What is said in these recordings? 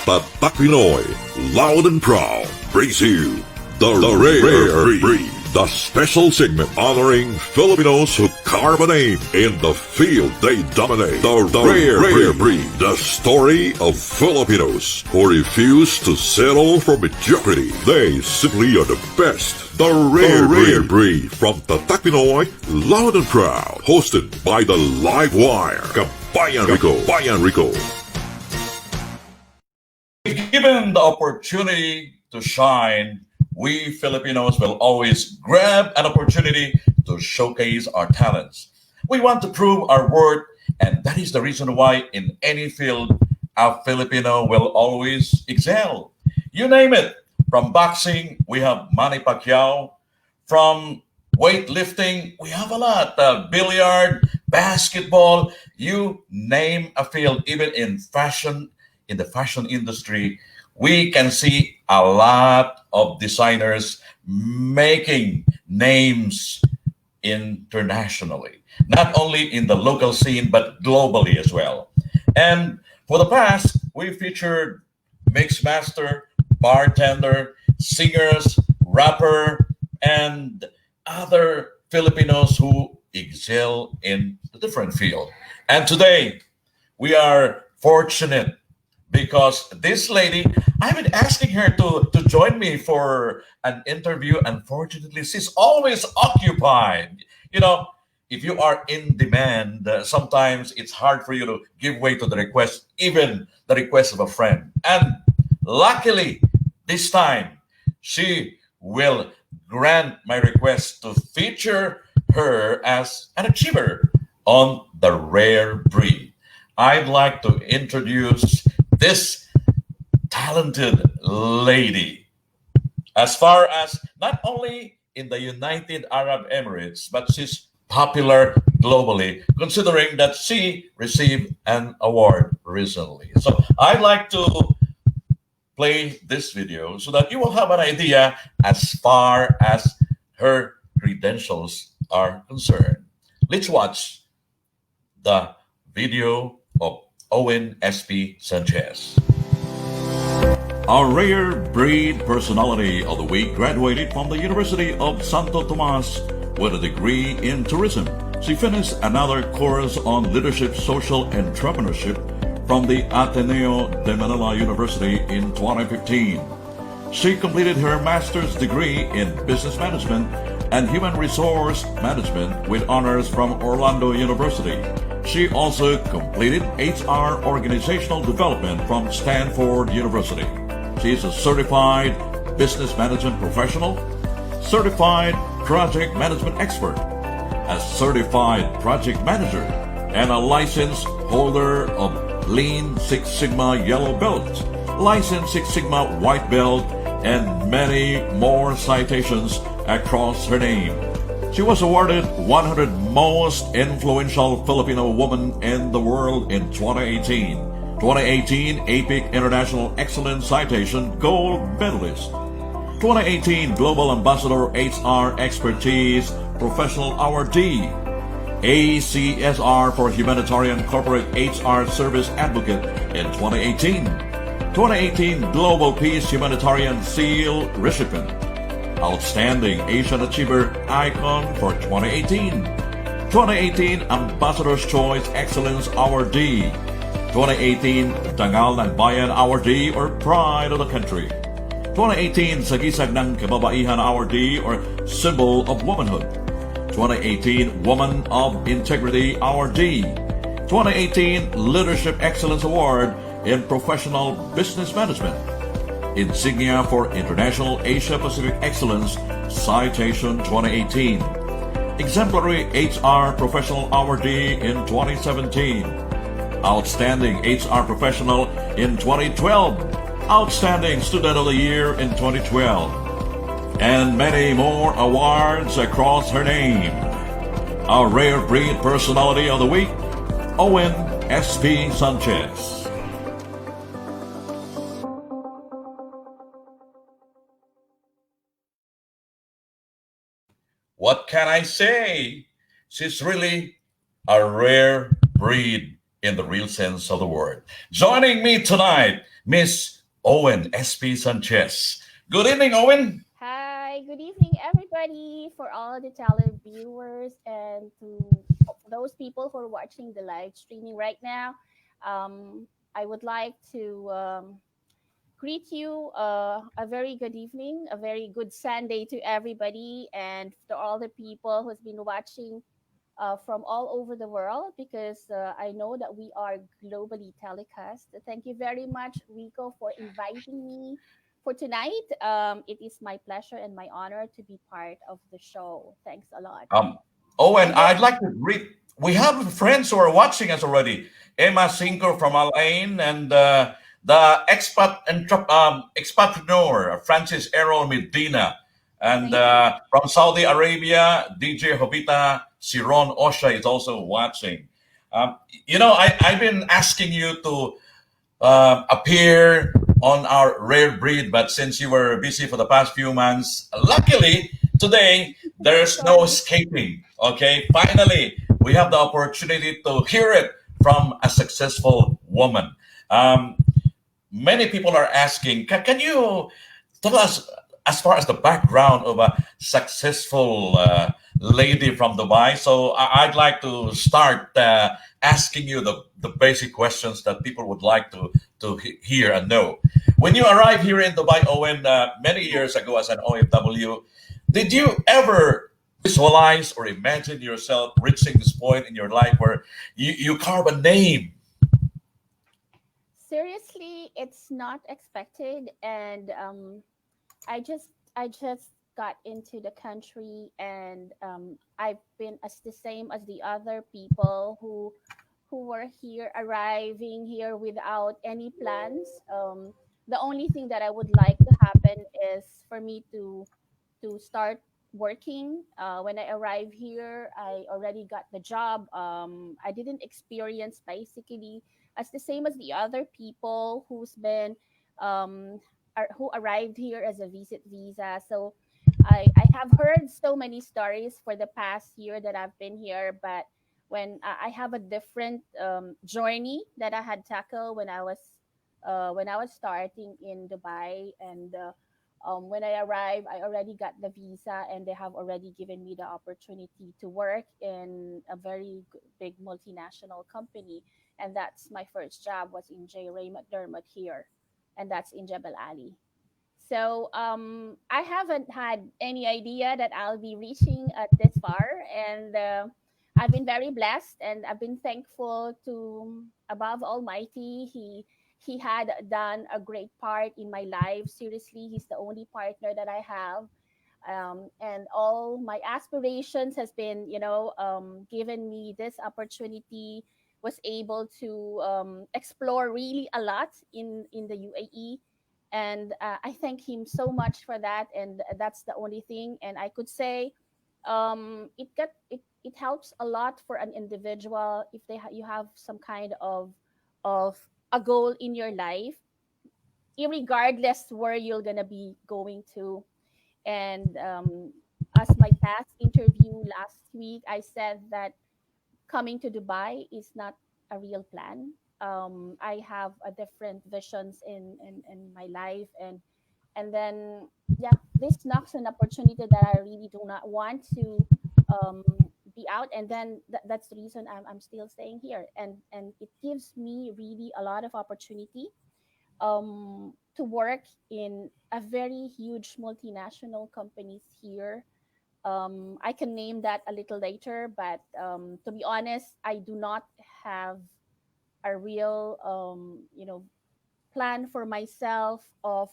Tatak Pinoy, loud and proud, brings you the Rare Breed, the special segment honoring Filipinos who carve a name in the field they dominate. The Rare Breed, the story of Filipinos who refuse to settle for mediocrity. They simply are the best. The Rare Breed from Tatak Pinoy, loud and proud, hosted by the Live Wire. Kabayan Rico. If given the opportunity to shine, we Filipinos will always grab an opportunity to showcase our talents. We want to prove our worth, and that is the reason why in any field, a Filipino will always excel. You name it. From boxing, we have Manny Pacquiao. From weightlifting, we have a lot. Billiard, basketball, you name a field, even in fashion, in the fashion industry, we can see a lot of designers making names internationally, not only in the local scene, but globally as well. And for the past, we featured mixmaster, bartender, singers, rapper, and other Filipinos who excel in a different field. And today, we are fortunate because this lady, I've been asking her to join me for an interview. Unfortunately, she's always occupied. You know, if you are in demand, sometimes it's hard for you to give way to the request, even the request of a friend. And luckily, this time, she will grant my request to feature her as an achiever on the Rare Breed. I'd like to introduce this talented lady. As far as not only in the United Arab Emirates, but she's popular globally, considering that she received an award recently. So I'd like to play this video so that you will have an idea as far as her credentials are concerned. Let's watch the video of Owen SP Sanchez. Our Rare Breed Personality of the Week graduated from the University of Santo Tomas with a degree in tourism. She finished another course on leadership social entrepreneurship from the Ateneo de Manila University in 2015. She completed her master's degree in business management and human resource management with honors from Orlando University. She also completed HR organizational development from Stanford University. She is a certified business management professional, certified project management expert, a certified project manager, and a license holder of Lean Six Sigma Yellow Belt, License Six Sigma White Belt, and many more citations across her name. She was awarded 100 Most Influential Filipino Woman in the World in 2018. 2018 APIC International Excellence Citation Gold Medalist. 2018 Global Ambassador HR Expertise Professional Awardee. ACSR for Humanitarian Corporate HR Service Advocate in 2018. 2018 Global Peace Humanitarian Seal Recipient. Outstanding Asian Achiever Icon for 2018. 2018 Ambassador's Choice Excellence Awardee. 2018 Dangal ng Bayan Awardee or Pride of the Country. 2018 Sagisag ng Kababaihan Awardee or Symbol of Womanhood. 2018 Woman of Integrity Awardee. 2018 Leadership Excellence Award in Professional Business Management. Insignia for International Asia Pacific Excellence Citation 2018. Exemplary HR Professional Awardee in 2017. Outstanding HR Professional in 2012. Outstanding Student of the Year in 2012. And many more awards across her name. Our Rare Breed Personality of the Week, Owen SP Sanchez. What can I say? She's really a rare breed in the real sense of the word. Joining me tonight, Miss Owen SP Sanchez. Good evening, Owen. Hi, good evening, everybody, for all the televiewers and to those people who are watching the live streaming right now. I would like to greet you a very good evening, a very good Sunday to everybody, and to all the people who's been watching from all over the world because I know that we are globally telecast. Thank you very much, Rico, for inviting me for tonight. It is my pleasure and my honor to be part of the show. Thanks a lot. Um, Owen, And I'd then, like to greet. We have friends who are watching us already. Emma Cinco from Alain and the expatpreneur Francis Errol Medina, and thank you. from Saudi Arabia, DJ Jovita Siron Osha is also watching. I've been asking you to appear on our rare breed, but since you were busy for the past few months, luckily today there's no Sorry. escaping. Okay, finally we have the opportunity to hear it from a successful woman. Um, Many people are asking, can you tell us as far as the background of a successful lady from Dubai? So I'd like to start asking you the basic questions that people would like to hear and know. When you arrived here in Dubai, Owen, many years ago as an OFW, did you ever visualize or imagine yourself reaching this point in your life where you carve a name? Seriously, it's not expected, and I just got into the country, and I've been as the same as the other people who were here, arriving here without any plans. The only thing that I would like to happen is for me to start working. When I arrived here, I already got the job. I didn't experience basically as the same as the other people um, who arrived here as a visit visa. So I have heard so many stories for the past year that I've been here, but when I have a different journey that I had tackled when I was starting in Dubai, and when I arrived, I already got the visa, and they have already given me the opportunity to work in a very big multinational company, and that's my first job was in J. Ray McDermott here, and that's in Jebel Ali. So I haven't had any idea that I'll be reaching this far, and I've been very blessed, and I've been thankful to above Almighty. He had done a great part in my life. Seriously, he's the only partner that I have, and all my aspirations has been, given me this opportunity. Was able to explore really a lot in the UAE, and I thank him so much for that. And that's the only thing. And I could say, it helps a lot for an individual if you have some kind of a goal in your life, regardless where you're gonna be going to. And as my past interview last week, I said that coming to Dubai is not a real plan. I have a different visions in my life, and then yeah, this knocks an opportunity that I really do not want to um, be out, and then that's the reason I'm still staying here, and it gives me really a lot of opportunity to work in a very huge multinational companies here. I can name that a little later, but to be honest, I do not have a real, plan for myself of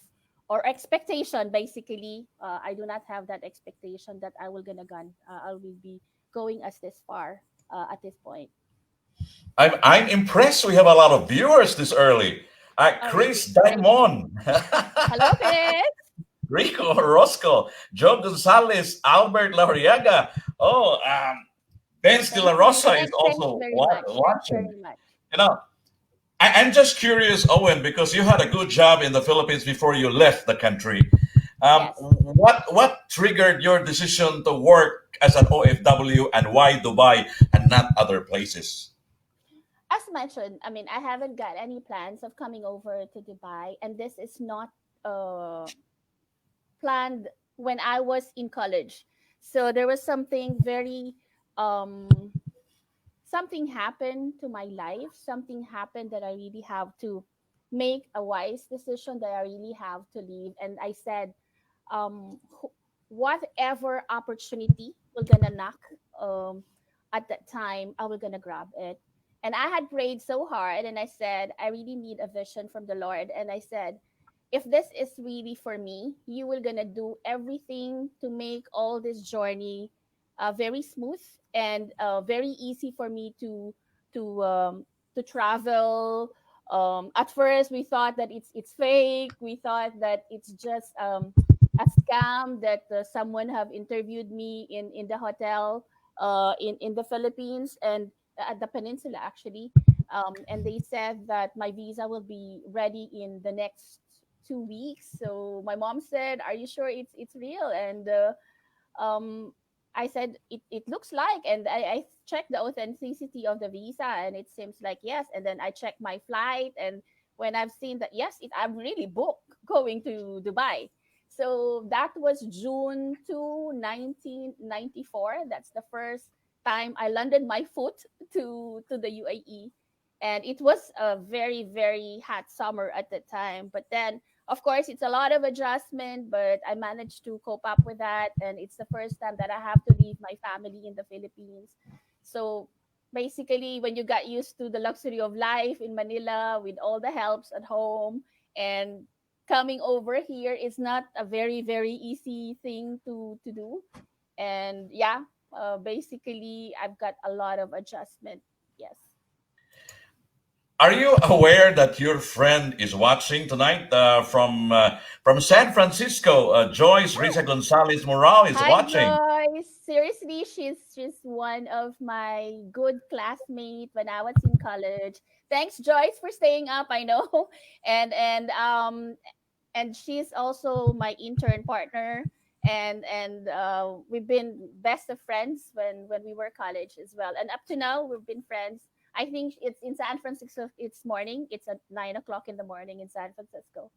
or expectation. Basically, I do not have that expectation that I will be going as this far at this point. I'm impressed. We have a lot of viewers this early. Oh, Chris really? Thank you. Diamond, Hello, Chris. Rico Roscoe, Joe Gonzalez, Albert Lauriaga. Oh, Ben De La Thank you. Rosa is Thanks also very much. Thanks watching. very much. You know, I'm just curious, Owen, because you had a good job in the Philippines before you left the country. Yes. What triggered your decision to work as an OFW, and why Dubai and not other places? as mentioned, I mean, I haven't got any plans of coming over to Dubai, and this is not uh, planned when I was in college. So there was something very, um, something happened to my life, something happened that I really have to make a wise decision that I really have to leave. And I said, whatever opportunity we're gonna knock um, at that time, I was gonna grab it. And I had prayed so hard, and I said, I really need a vision from the Lord. And I said, if this is really for me, you will gonna do everything to make all this journey very smooth and very easy for me to to travel. At first, we thought that it's fake. We thought that it's just a scam that someone have interviewed me in the hotel in the Philippines and at the peninsula actually. And they said that my visa will be ready in the next 2 weeks. So my mom said, "Are you sure it's real?" And um, I said, it looks like, and I checked the authenticity of the visa, and it seems like yes. And then I checked my flight, and when I've seen that, yes, I'm really booked going to Dubai. So that was June 2, 1994. That's the first time I landed my foot to the UAE. And it was a very, very hot summer at the time. But then of course, it's a lot of adjustment, but I managed to cope up with that. And it's the first time that I have to leave my family in the Philippines. So basically, when you got used to the luxury of life in Manila with all the helps at home and coming over here is not a very, very easy thing to do. And yeah, basically, I've got a lot of adjustment. Yes. Are you aware that your friend is watching tonight from San Francisco? Joyce Risa Gonzalez Moral is Hi watching. Joyce. Seriously, she's one of my good classmates when I was in college. Thanks Joyce for staying up, I know. And she's also my intern partner and we've been best of friends when we were college as well. And up to now we've been friends. I think it's in San Francisco. It's morning. It's at 9 o'clock in the morning in San Francisco.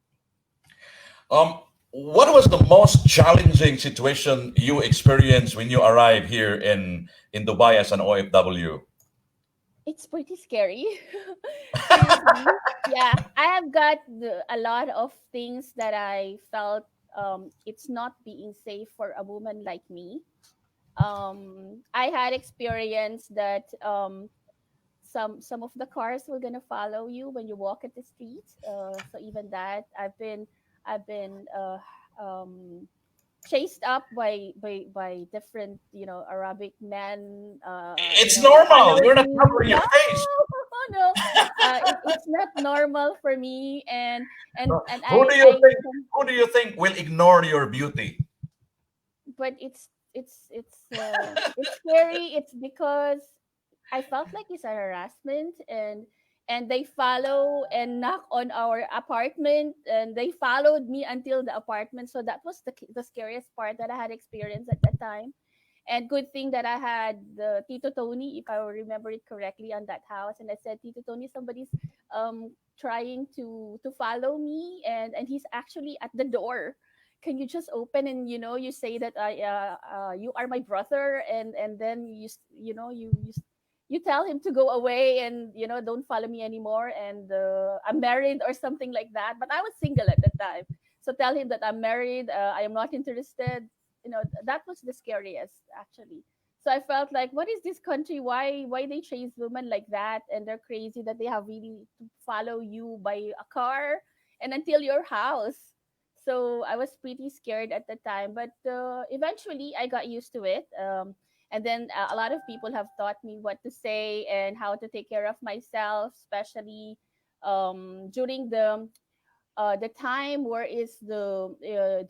Um, what was the most challenging situation you experienced when you arrived here in Dubai as an OFW? It's pretty scary. Seriously. Yeah, I have got a lot of things that I felt it's not being safe for a woman like me. I had experience that some of the cars were gonna follow you when you walk at the street. So even that, I've been um, chased up by different Arabic men It's normal. followed You're not me. covering your No, face. no, it's not normal for me. And Who I do you I think? Who do you think will ignore your beauty? but it's scary. It's because I felt like it's a harassment, and they follow and knock on our apartment, and they followed me until the apartment. So that was the scariest part that I had experienced at that time. And good thing that I had the Tito Tony, if I remember it correctly, on that house. And I said, Tito Tony, somebody's trying to follow me, and he's actually at the door. Can you just open and you say that you are my brother, and then you tell him to go away and don't follow me anymore, and I'm married or something like that. But I was single at that time, so tell him that I'm married. I am not interested. That was the scariest actually. So I felt like, what is this country? Why they chase women like that, and they're crazy that they have really to follow you by a car and until your house. So I was pretty scared at the time, but eventually I got used to it. And then a lot of people have taught me what to say and how to take care of myself, especially during the time where is the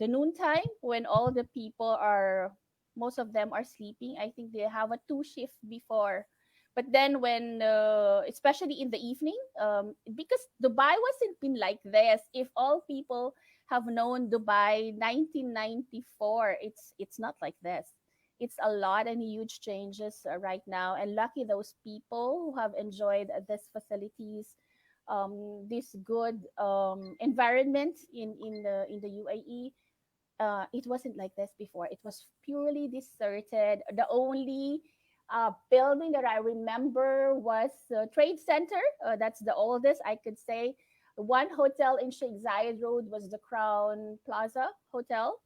noon time when all the people are most of them are sleeping. I think they have a two shift before, but then when especially in the evening, because Dubai wasn't been like this. If all people have known Dubai 1994, it's not like this. It's a lot and huge changes right now, and lucky those people who have enjoyed these facilities, this good environment in the UAE. It wasn't like this before. It was purely deserted. The only building that I remember was the Trade Center. That's the oldest I could say. One hotel in Sheikh Zayed Road was the Crown Plaza Hotel,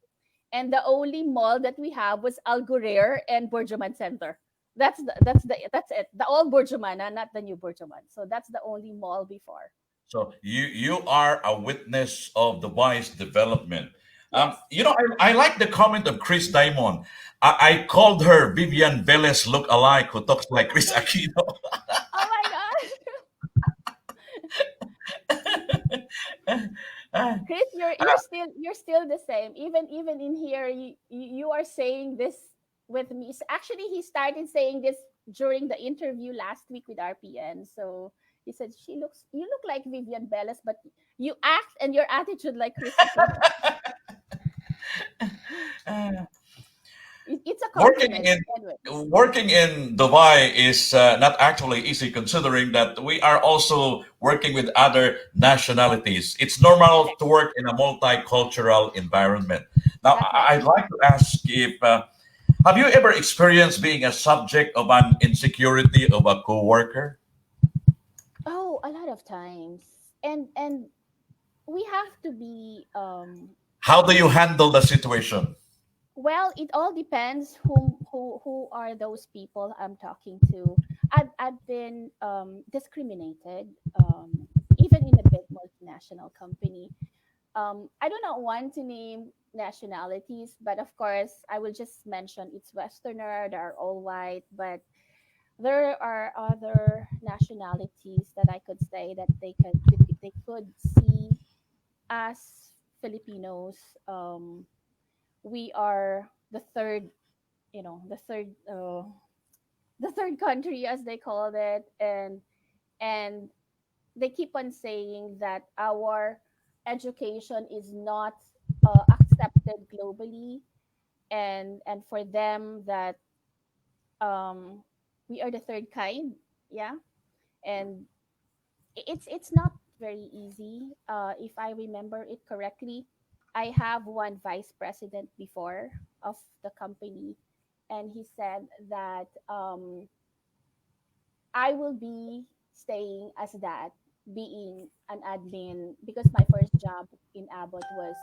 and the only mall that we have was Al Ghurair and Burjuman Center. That's it. The old Burjuman, not the new Burjuman. So that's the only mall before. So you are a witness of the wise development. Yes. I like the comment of Chris Diamond. I called her Vivian Velez look alike who talks Oh like my Chris god. Aquino. Oh my god. Chris, you're still the same. Even in here, you are saying this with me. Actually, he started saying this during the interview last week with RPN. So he said you look like Vivian Bellis, but you act and your attitude like Chris Aquino. It's a working compliment in anyway. working in Dubai is not actually easy, considering that we are also working with other nationalities. It's normal Correct. to work in a multicultural environment. Now, That's right. I'd like to ask if have you ever experienced being a subject of an insecurity of a coworker? Oh, a lot of times, and we have to be How do you handle the situation? well, it all depends who are those people I'm talking to. I've been discriminated, even in a big multinational company. I do not want to name nationalities, but of course, I will just mention it's Westerner. They are all white, but there are other nationalities that I could say that they could see as Filipinos. We are the third, you know, the third country as they called it, and they keep on saying that our education is not accepted globally, and for them that um, we are the third kind, yeah, and it's not very easy. If I remember it correctly, I have one vice president before of the company, and he said that I will be staying as that, being an admin, because my first job in Abbott was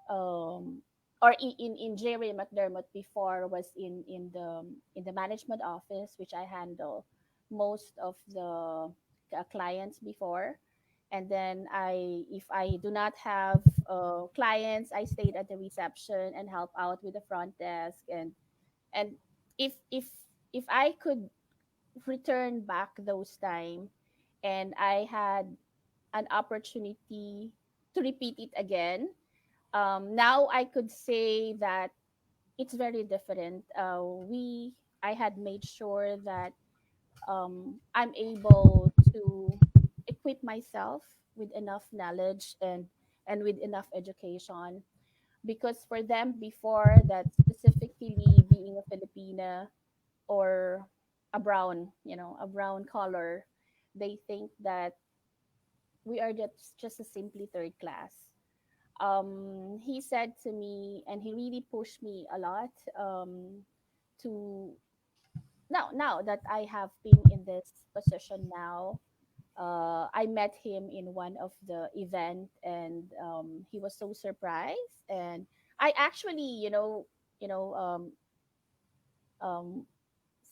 um or in Jerry McDermott before was in the management office, which I handle most of the clients before. And then if I do not have clients, I stayed at the reception and help out with the front desk. And if I could return back those time and I had an opportunity to repeat it again, now I could say that it's very different. I had made sure that I'm able to equip myself with enough knowledge and with enough education, because for them before that, specifically being a Filipina or a brown color, they think that we are just a simply third class. He said to me, and he really pushed me a lot, to now that I have been in this position now. I met him in one of the event, and he was so surprised. And I actually, you know, um,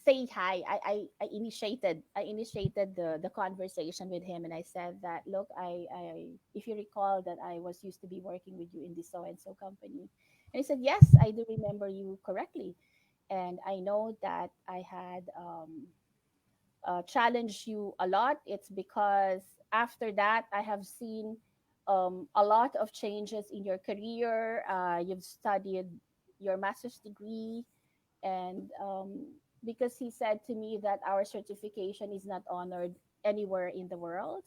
say hi. I initiated the conversation with him, and I said that, look, I if you recall that I was used to be working with you in this so and so company. And he said, yes, I do remember you correctly, and I know that I had challenged you a lot. It's because after that I have seen a lot of changes in your career. You've studied your master's degree, and because he said to me that our certification is not honored anywhere in the world,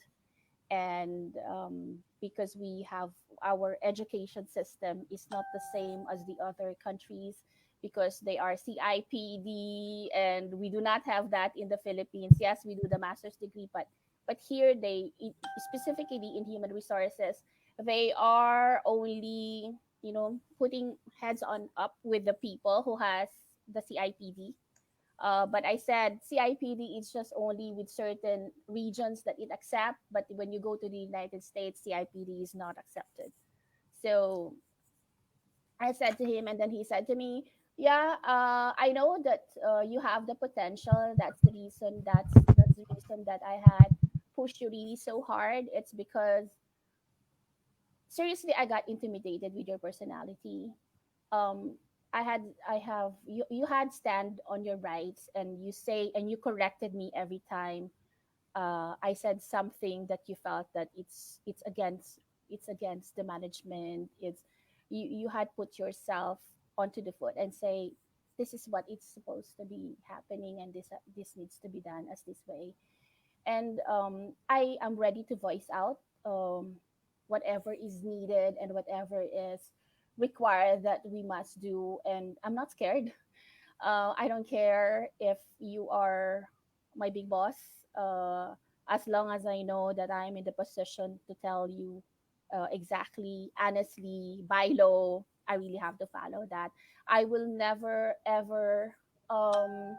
and because we have our education system is not the same as the other countries, because they are CIPD, and we do not have that in the Philippines. Yes, we do the master's degree, but here specifically in human resources, they are only, putting heads on up with the people who has the CIPD. But I said CIPD is just only with certain regions that it accept, but when you go to the United States, CIPD is not accepted. So I said to him, and then he said to me, "Yeah, I know that you have the potential. That's the reason. That's the reason that I had pushed you really so hard. It's because seriously, I got intimidated with your personality. Um, I have you had stand on your rights, and you corrected me every time I said something that you felt that it's against the management. You had put yourself onto the foot and say this is what it's supposed to be happening, and this needs to be done as this way. And I am ready to voice out whatever is needed and whatever is required that we must do, and I'm not scared. I don't care if you are my big boss, as long as I know that I'm in the position to tell you exactly, honestly, by law. I really have to follow that. I will never ever um,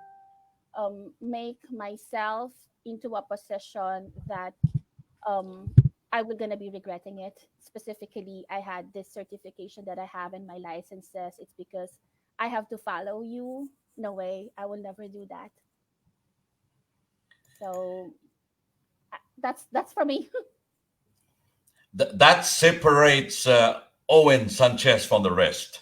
make myself into a position that um, I was gonna be regretting it. Specifically, I had this certification that I have in my licenses. It's because I have to follow you. No way, I will never do that. So that's for me. That separates Owen Sanchez from the rest.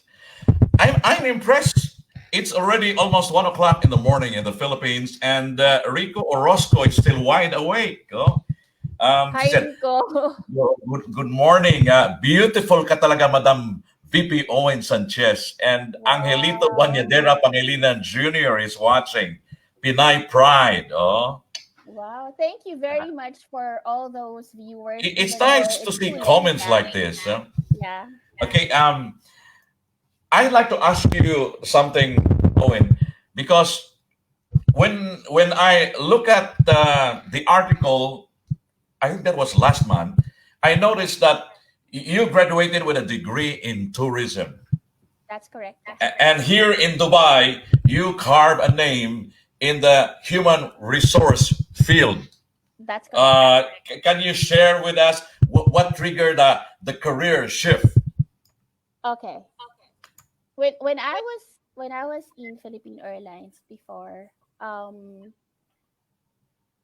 I'm impressed. It's already almost 1 o'clock in the morning in the Philippines, and Rico Orozco is still wide awake. Oh? She Hi, said, Rico. good morning. Beautiful ka talaga, Madam VP Owen Sanchez. And Angelito Wow. Banyadera Pangilinan Jr. is watching. Pinay Pride. Oh, Wow. Thank you very much for all those viewers, It's even though nice to it's see 2 a.m. comments Yeah. like this. Huh? Yeah. Okay. I'd like to ask you something, Owen, because when I look at the article, I think that was last month. I noticed that you graduated with a degree in tourism, That's correct. and here in Dubai, you carve a name in the human resource field. That's correct. Can you share with us what triggered the career shift? Okay. When I was in Philippine Airlines before, um,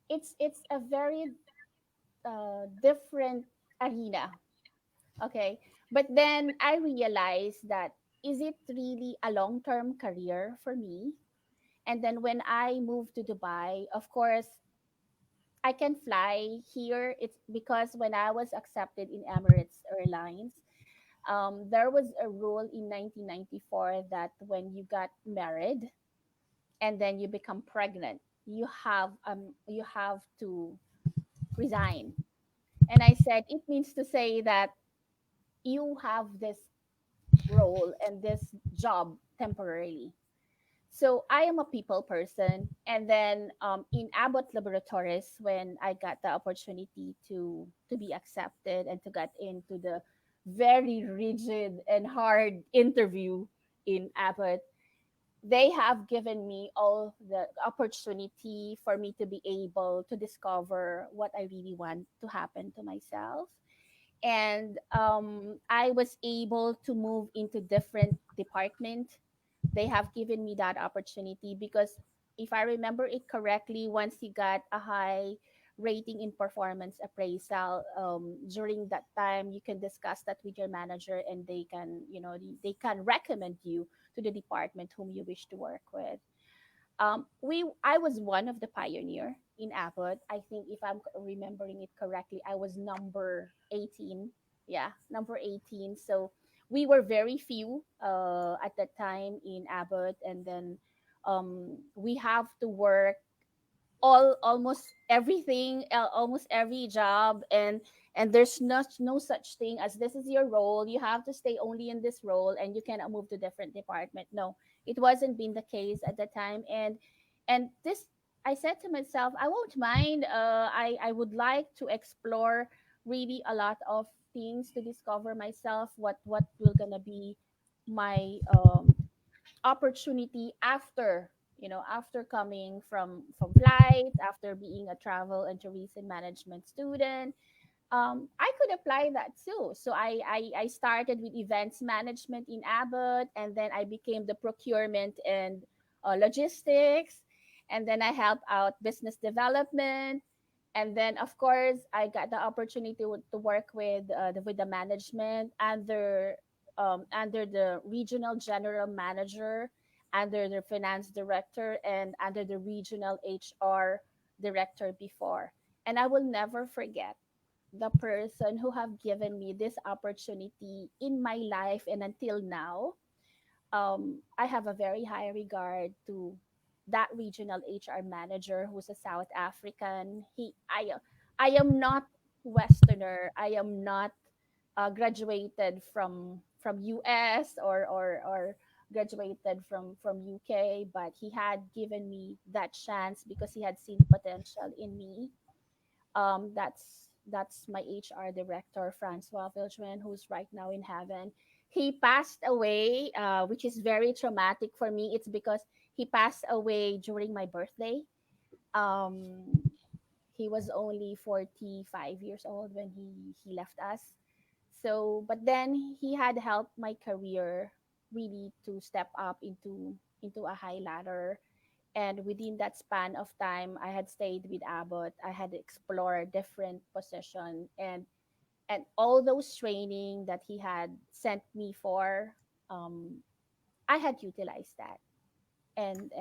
it's a very different arena. Okay, but then I realized that is it really a long term career for me? And then when I moved to Dubai, of course, I can fly here. It's because when I was accepted in Emirates Airlines, there was a rule in 1994 that when you got married and then you become pregnant, you have to resign. And I said it means to say that you have this role and this job temporarily. So I am a people person. And then in Abbott Laboratories, when I got the opportunity to be accepted and to get into the very rigid and hard interview in Abbott, they have given me all the opportunity for me to be able to discover what I really want to happen to myself. And I was able to move into different department. They have given me that opportunity because if I remember it correctly, once you got a high rating in performance appraisal, during that time you can discuss that with your manager, and they can recommend you to the department whom you wish to work with. I was one of the pioneer in Abbott. I think if I'm remembering it correctly, I was number 18. Yeah, number 18. So we were very few at that time in Abbott, and then we have to work almost everything, almost every job, and there's no such thing as this is your role. You have to stay only in this role, and you cannot move to different department. No, It wasn't been the case at the time. And this, I said to myself, I won't mind. I would like to explore really a lot of things to discover myself. What will gonna be my opportunity after, after coming from flights, after being a travel and tourism management student. I could apply that too. So I started with events management in Abbott, and then I became the procurement and logistics, and then I helped out business development, and then of course I got the opportunity to work with the management under the regional general manager, under the finance director, and under the regional HR director before. And I will never forget the person who have given me this opportunity in my life, and until now, I have a very high regard to that regional HR manager who's a South African. I am not Westerner. I am not graduated from US or graduated from UK, but he had given me that chance because he had seen potential in me. That's my HR director, Francois Viljoen, who's right now in heaven. He passed away, which is very traumatic for me. It's because he passed away during my birthday. Um, he was only 45 years old when he left us. So, but then he had helped my career really to step up into a high ladder. And within that span of time, I had stayed with Abbott. I had explored different position, and all those training that he had sent me for, um, I had utilized that. And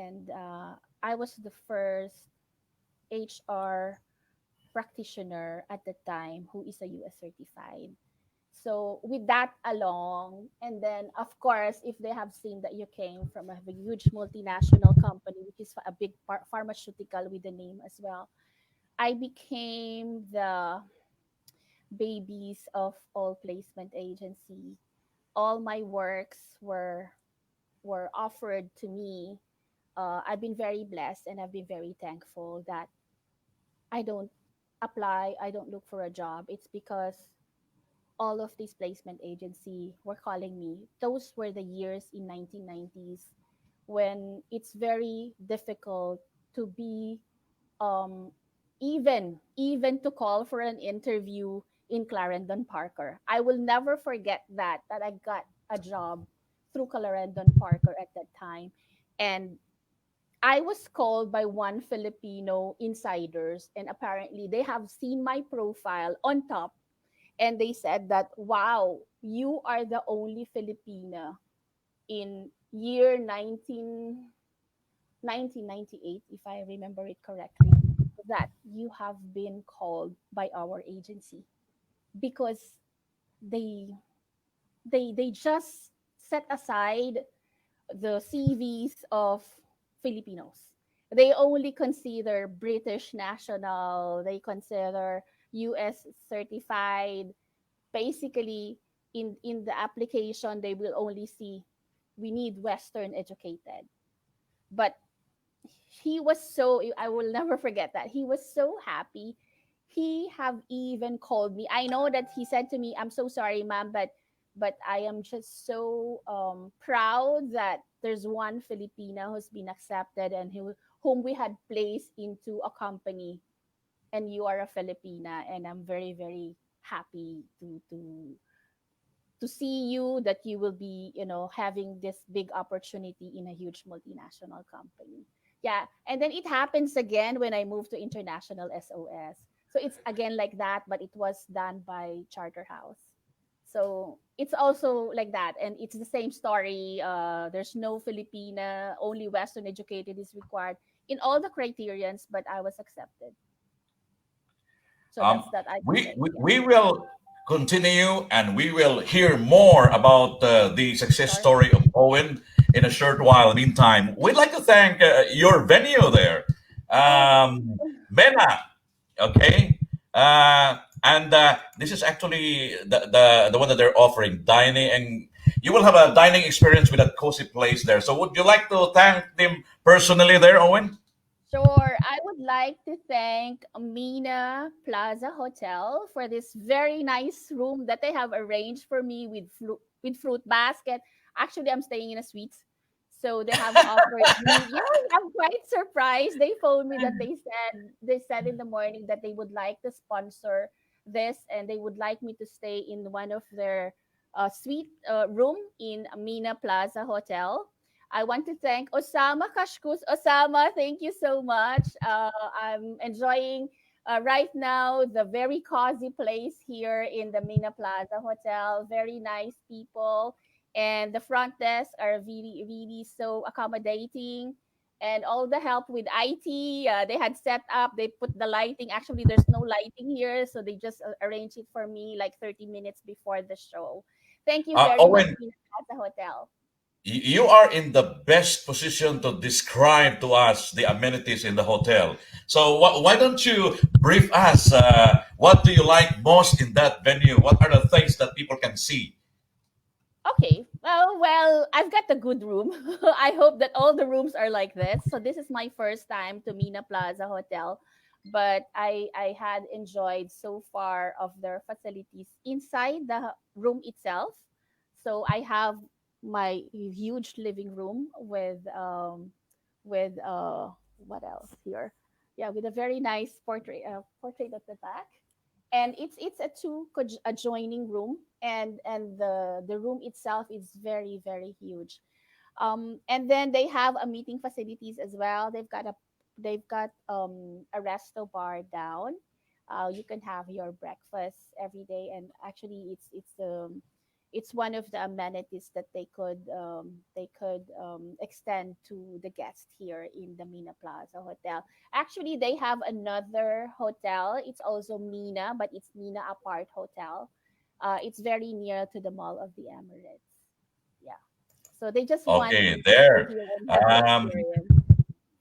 I was the first HR practitioner at the time who is a US certified. So with that along, and then of course, if they have seen that you came from a huge multinational company, which is a big pharmaceutical with the name as well, I became the babies of all placement agency. All my works were offered to me. I've been very blessed, and I've been very thankful that I don't apply, I don't look for a job. It's because all of these placement agency were calling me. Those were the years in 1990s when it's very difficult to be um even to call for an interview in Clarendon Parker. I will never forget that I got a job through Clarendon Parker at that time. And I was called by one Filipino insiders, and apparently they have seen my profile on top, and they said that, wow, you are the only Filipina in year 1998, if I remember it correctly, that you have been called by our agency, because they they just set aside the CVs of Filipinos. They only consider British national, they consider US certified. Basically, in the application, they will only see we need Western educated. But he was so, I will never forget that. He was so happy. He have even called me. I know that he said to me, "I'm so sorry, ma'am, but I am just so proud that there's one Filipina who's been accepted, and whom we had placed into a company, and you are a Filipina, and I'm very, very happy to see you, that you will be, having this big opportunity in a huge multinational company." Yeah, and then it happens again when I moved to International SOS. So it's again like that, but it was done by Charterhouse. So it's also like that, and it's the same story. There's no Filipina, only Western educated is required in all the criterions, but I was accepted. So Um, that's that I can we, say. we, Yeah, we will continue and we will hear more about the success sure. story of Owen in a short while. Meantime, we'd like to thank your venue there, Oh, Mena. Okay. And this is actually the one that they're offering dining you will have a dining experience with that cozy place there. So would you like to thank them personally there, Owen? Sure. I would like to thank Mina Plaza Hotel for this very nice room that they have arranged for me with fruit basket. Actually, I'm staying in a suite. So they have offered me, I'm quite surprised. They phoned me that they said in the morning that they would like to sponsor this and they would like me to stay in one of their suite room in Mina Plaza Hotel. I want to thank Osama Kashkus. Osama, thank you so much. I'm enjoying right now the very cozy place here in the Mina Plaza Hotel. Very nice people. And the front desk are really, really so accommodating. And all the help with IT, they had set up, they put the lighting. Actually, there's no lighting here. So they just arranged it for me like 30 minutes before the show. Thank you very much, Owen, Mina Plaza Hotel. you are in the best position to describe to us the amenities in the hotel. So why don't you brief us? What do you like most in that venue? What are the things that people can see? Okay. Well, I've got a good room. I hope that all the rooms are like this. So this is my first time to Mina Plaza Hotel, but I had enjoyed so far of their facilities inside the room itself. So I have my huge living room with what else here? Yeah, with a very nice portrait at the back, and it's a adjoining room, and the room itself is very very huge. And then they have a meeting facilities as well. They've got a resto bar down. You can have your breakfast every day, and actually it's one of the amenities that they could extend to the guests here in the Mina Plaza Hotel. Actually, they have another hotel. It's also Mina, but it's Mina Apart Hotel. It's very near to the Mall of the Emirates. Yeah. So they just want Okay, people there. here and have the Um, experience.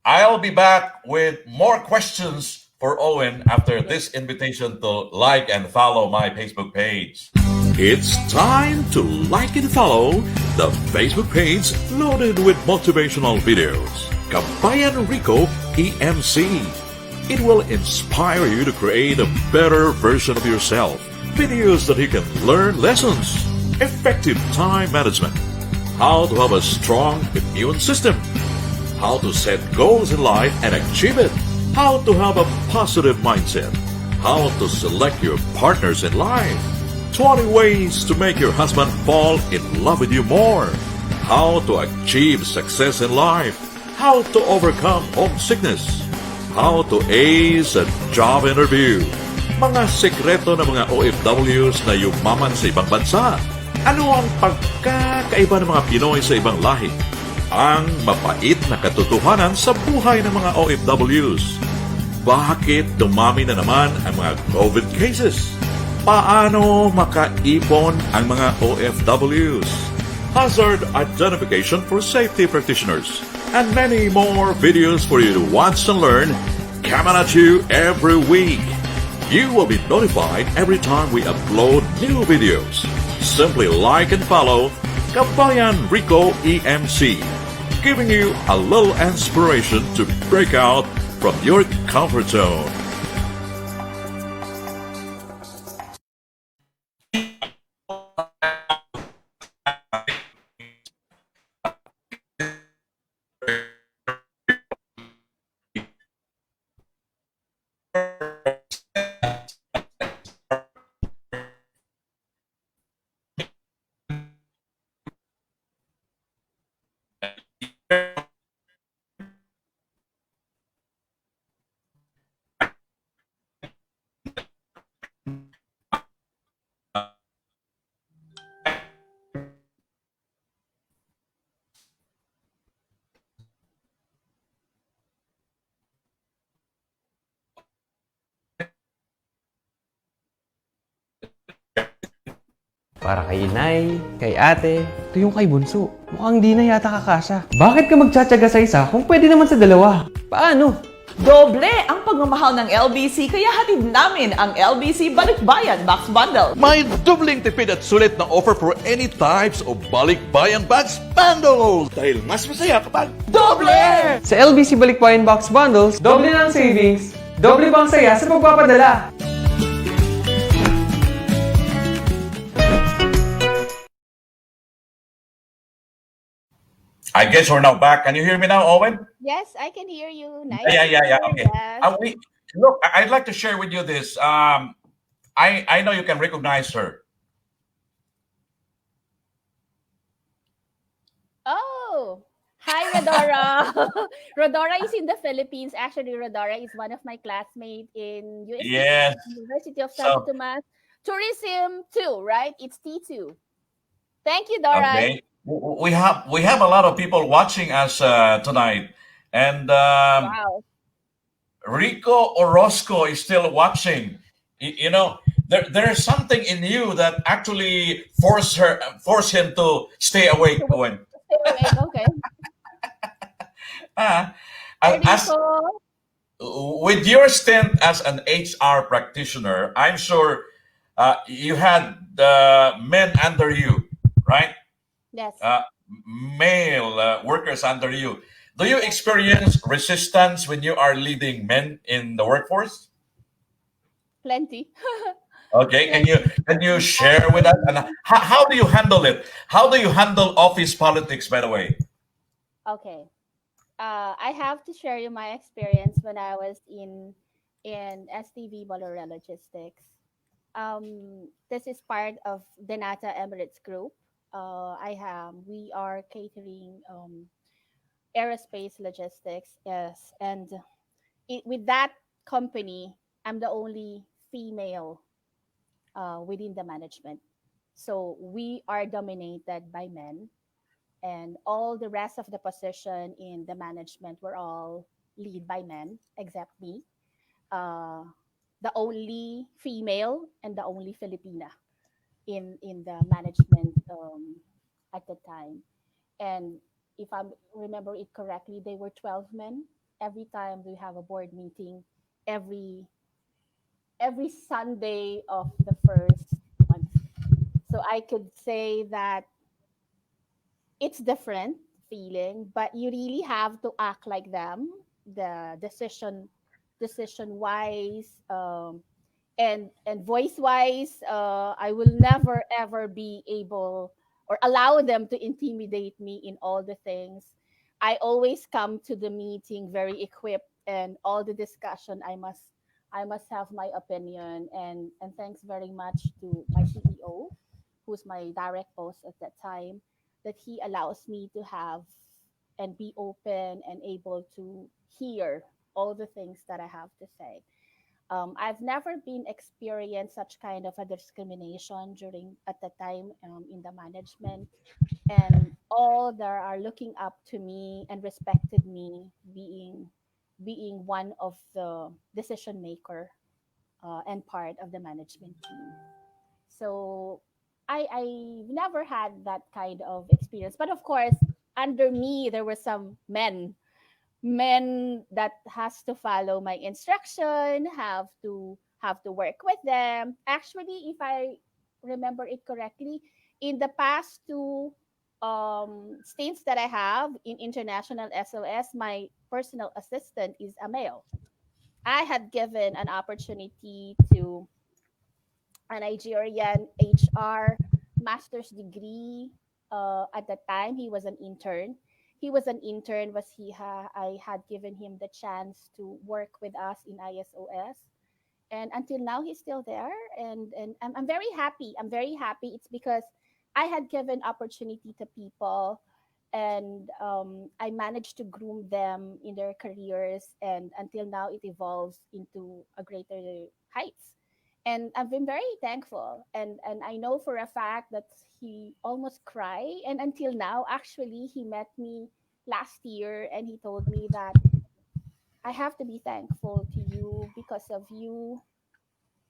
I'll be back with more questions for Owen after Yes. this invitation to like and follow my Facebook page. It's time to like and follow the Facebook page loaded with motivational videos. Kabayan Rico EMC. It will inspire you to create a better version of yourself. Videos that you can learn lessons, effective time management, how to have a strong immune system, how to set goals in life and achieve it, how to have a positive mindset, how to select your partners in life, 20 ways to make your husband fall in love with you more, how to achieve success in life, how to overcome homesickness, how to ace a job interview, mga sekreto ng mga OFWs na yumaman sa ibang bansa, ano ang pagkakaiba ng mga Pinoy sa ibang lahi, ang mapait na katotohanan sa buhay ng mga OFWs, bakit dumami na naman ang mga COVID cases, paano makaipon ang mga OFWs, hazard identification for safety practitioners, and many more videos for you to watch and learn coming at you every week. You will be notified every time we upload new videos. Simply like and follow Kabayan Rico EMC, giving you a little inspiration to break out from your comfort zone. Para kay inay, kay ate, ito yung kay bunso. Mukhang di na yata kakasya. Bakit ka magtsatsaga sa isa kung pwede naman sa dalawa? Paano? Doble ang pagmamahal ng LBC kaya hatid namin ang LBC Balikbayan Box Bundle. May dubling tipid at sulit na offer for any types of balikbayan bags bundles. Dahil mas masaya kapag Doble! Sa LBC Balikbayan Box Bundles, doble na ang savings, doble pang saya sa pagpapadala. I guess we're now back. Can you hear me now, Owen? Yes, I can hear you. Nice. Yeah. Okay. Yes. Look, I'd like to share with you this. I know you can recognize her. Oh, hi, Rodora. Rodora is in the Philippines. Actually, Rodora is one of my classmates in UST, Yes. University of So- Santo Tomas. Tourism 2, right? It's T2. Thank you, Dora. Okay. We have a lot of people watching us tonight, and Wow. Rico Orozco is still watching. You know, there's something in you that actually force him to stay awake, Owen. Okay. Uh, Hi, as Rico. with your stint as an HR practitioner, I'm sure you had men under you, right? Yes. Male workers under you. Do you experience resistance when you are leading men in the workforce? Plenty. Okay, can you share with us? And how do you handle it? How do you handle office politics, by the way? Okay. I have to share you my experience when I was in STV Bolero Logistics. This is part of Denata Emirates Group. We are catering aerospace logistics. Yes, and with that company, I'm the only female within the management. So we are dominated by men, and all the rest of the position in the management were all lead by men, except me. Uh, the only female and the only Filipina in the management at the time. And if I remember it correctly, they were 12 men. Every time we have a board meeting, every every Sunday of the first month. So I could say that it's different feeling, but you really have to act like them. The decision wise, and voice wise, I will never ever be able or allow them to intimidate me in all the things. I always come to the meeting very equipped, and all the discussion I must have my opinion. And thanks very much to my CEO, who's my direct boss at that time, that he allows me to have and be open and able to hear all the things that I have to say. I've never been experienced such kind of a discrimination during at the time in the management, and all there are looking up to me and respected me being one of the decision maker and part of the management team. So I never had that kind of experience, but of course under me there were some men that has to follow my instruction, have to work with them. Actually, if I remember it correctly, in the past two stints that I have in international SOS, my personal assistant is a male. I had given an opportunity to a Nigerian HR master's degree. At the time, he was an intern. He was an intern. I had given him the chance to work with us in ISOS, and until now he's still there. And I'm very happy. I'm very happy. It's because I had given opportunity to people, and I managed to groom them in their careers, and until now it evolves into a greater heights. And I've been very thankful, and I know for a fact that he almost cried, and until now actually he met me last year and he told me that I have to be thankful to you. Because of you,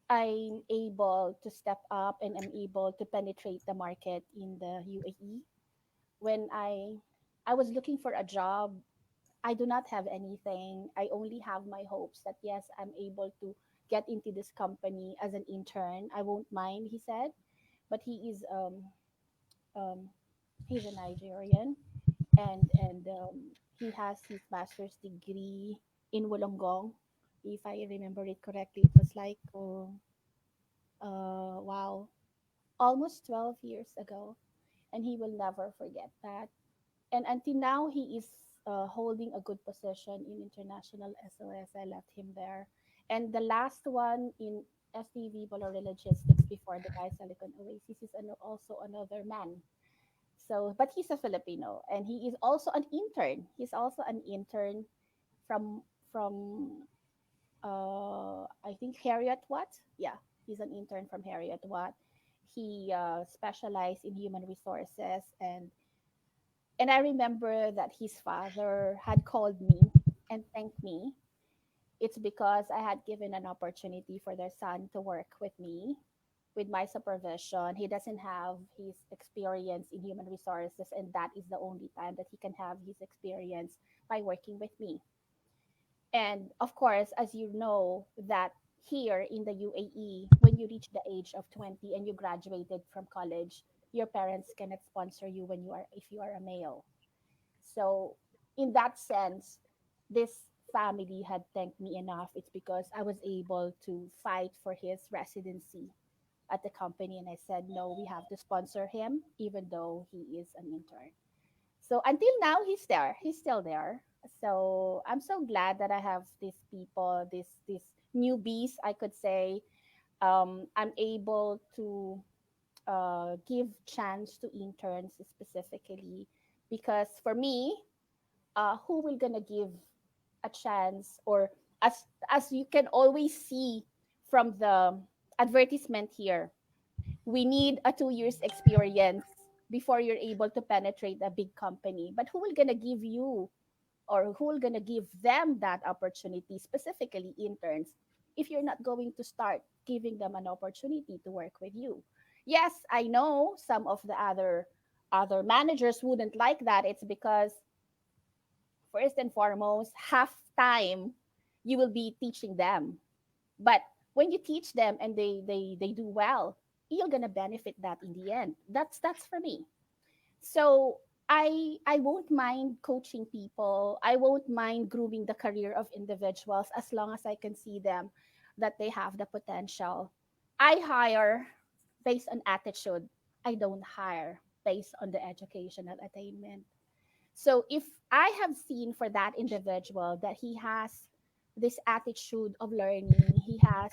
I'm able to step up and I'm able to penetrate the market in the UAE. When I was looking for a job, I do not have anything. I only have my hopes that yes, I'm able to get into this company as an intern. I won't mind, he said. But um he's a Nigerian, and he has his master's degree in Wollongong. If I remember it correctly, it was like wow, almost 12 years ago, and he will never forget that. And until now, he is holding a good position in international SOS. I left him there, and the last one in STV Bolore Logistics before the Silicon Oasis is also another man. So, but he's a Filipino, and he is also an intern. He's also an intern from from I think Harriet Watt. Yeah, he's an intern from Harriet Watt. He specialized in human resources, and I remember that his father had called me and thanked me. It's because I had given an opportunity for their son to work with me, with my supervision. He doesn't have his experience in human resources, and that is the only time that he can have his experience by working with me. And of course, as you know, that here in the UAE, when you reach the age of 20 and you graduated from college, your parents cannot sponsor you when you are if you are a male. So in that sense, this family had thanked me enough. It's because I was able to fight for his residency at the company, and I said, no, we have to sponsor him, even though he is an intern. So until now, he's there. He's still there. So I'm so glad that I have these people, these newbies, I could say. I'm able to give chance to interns specifically, because for me, who will gonna give a chance, or as you can always see from the advertisement here, we need a 2 years experience before you're able to penetrate a big company. But who will gonna give you, or who will gonna give them that opportunity, specifically interns, if you're not going to start giving them an opportunity to work with you? Yes, I know some of the other managers wouldn't like that. It's because first and foremost, half time you will be teaching them. But when you teach them and they do well, you're gonna benefit that in the end. That's for me. So I won't mind coaching people. I won't mind grooming the career of individuals as long as I can see them that they have the potential. I hire based on attitude. I don't hire based on the educational attainment. So if I have seen for that individual that he has this attitude of learning, he has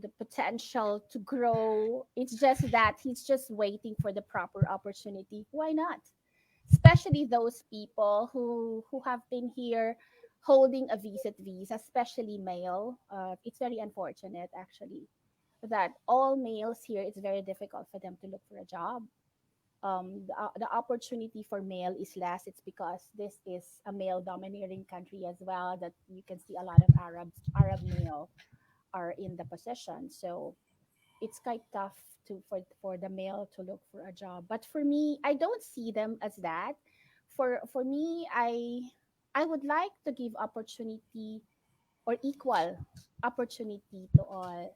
the potential to grow. It's just that he's just waiting for the proper opportunity. Why not? Especially those people who have been here holding a visit visa, especially male. It's very unfortunate actually that all males here, it's very difficult for them to look for a job. The opportunity for male is less. It's because this is a male domineering country as well, that you can see a lot of Arab male are in the position. So it's quite tough for the male to look for a job. But for me, I don't see them as that. For me, I would like to give opportunity, or equal opportunity, to all.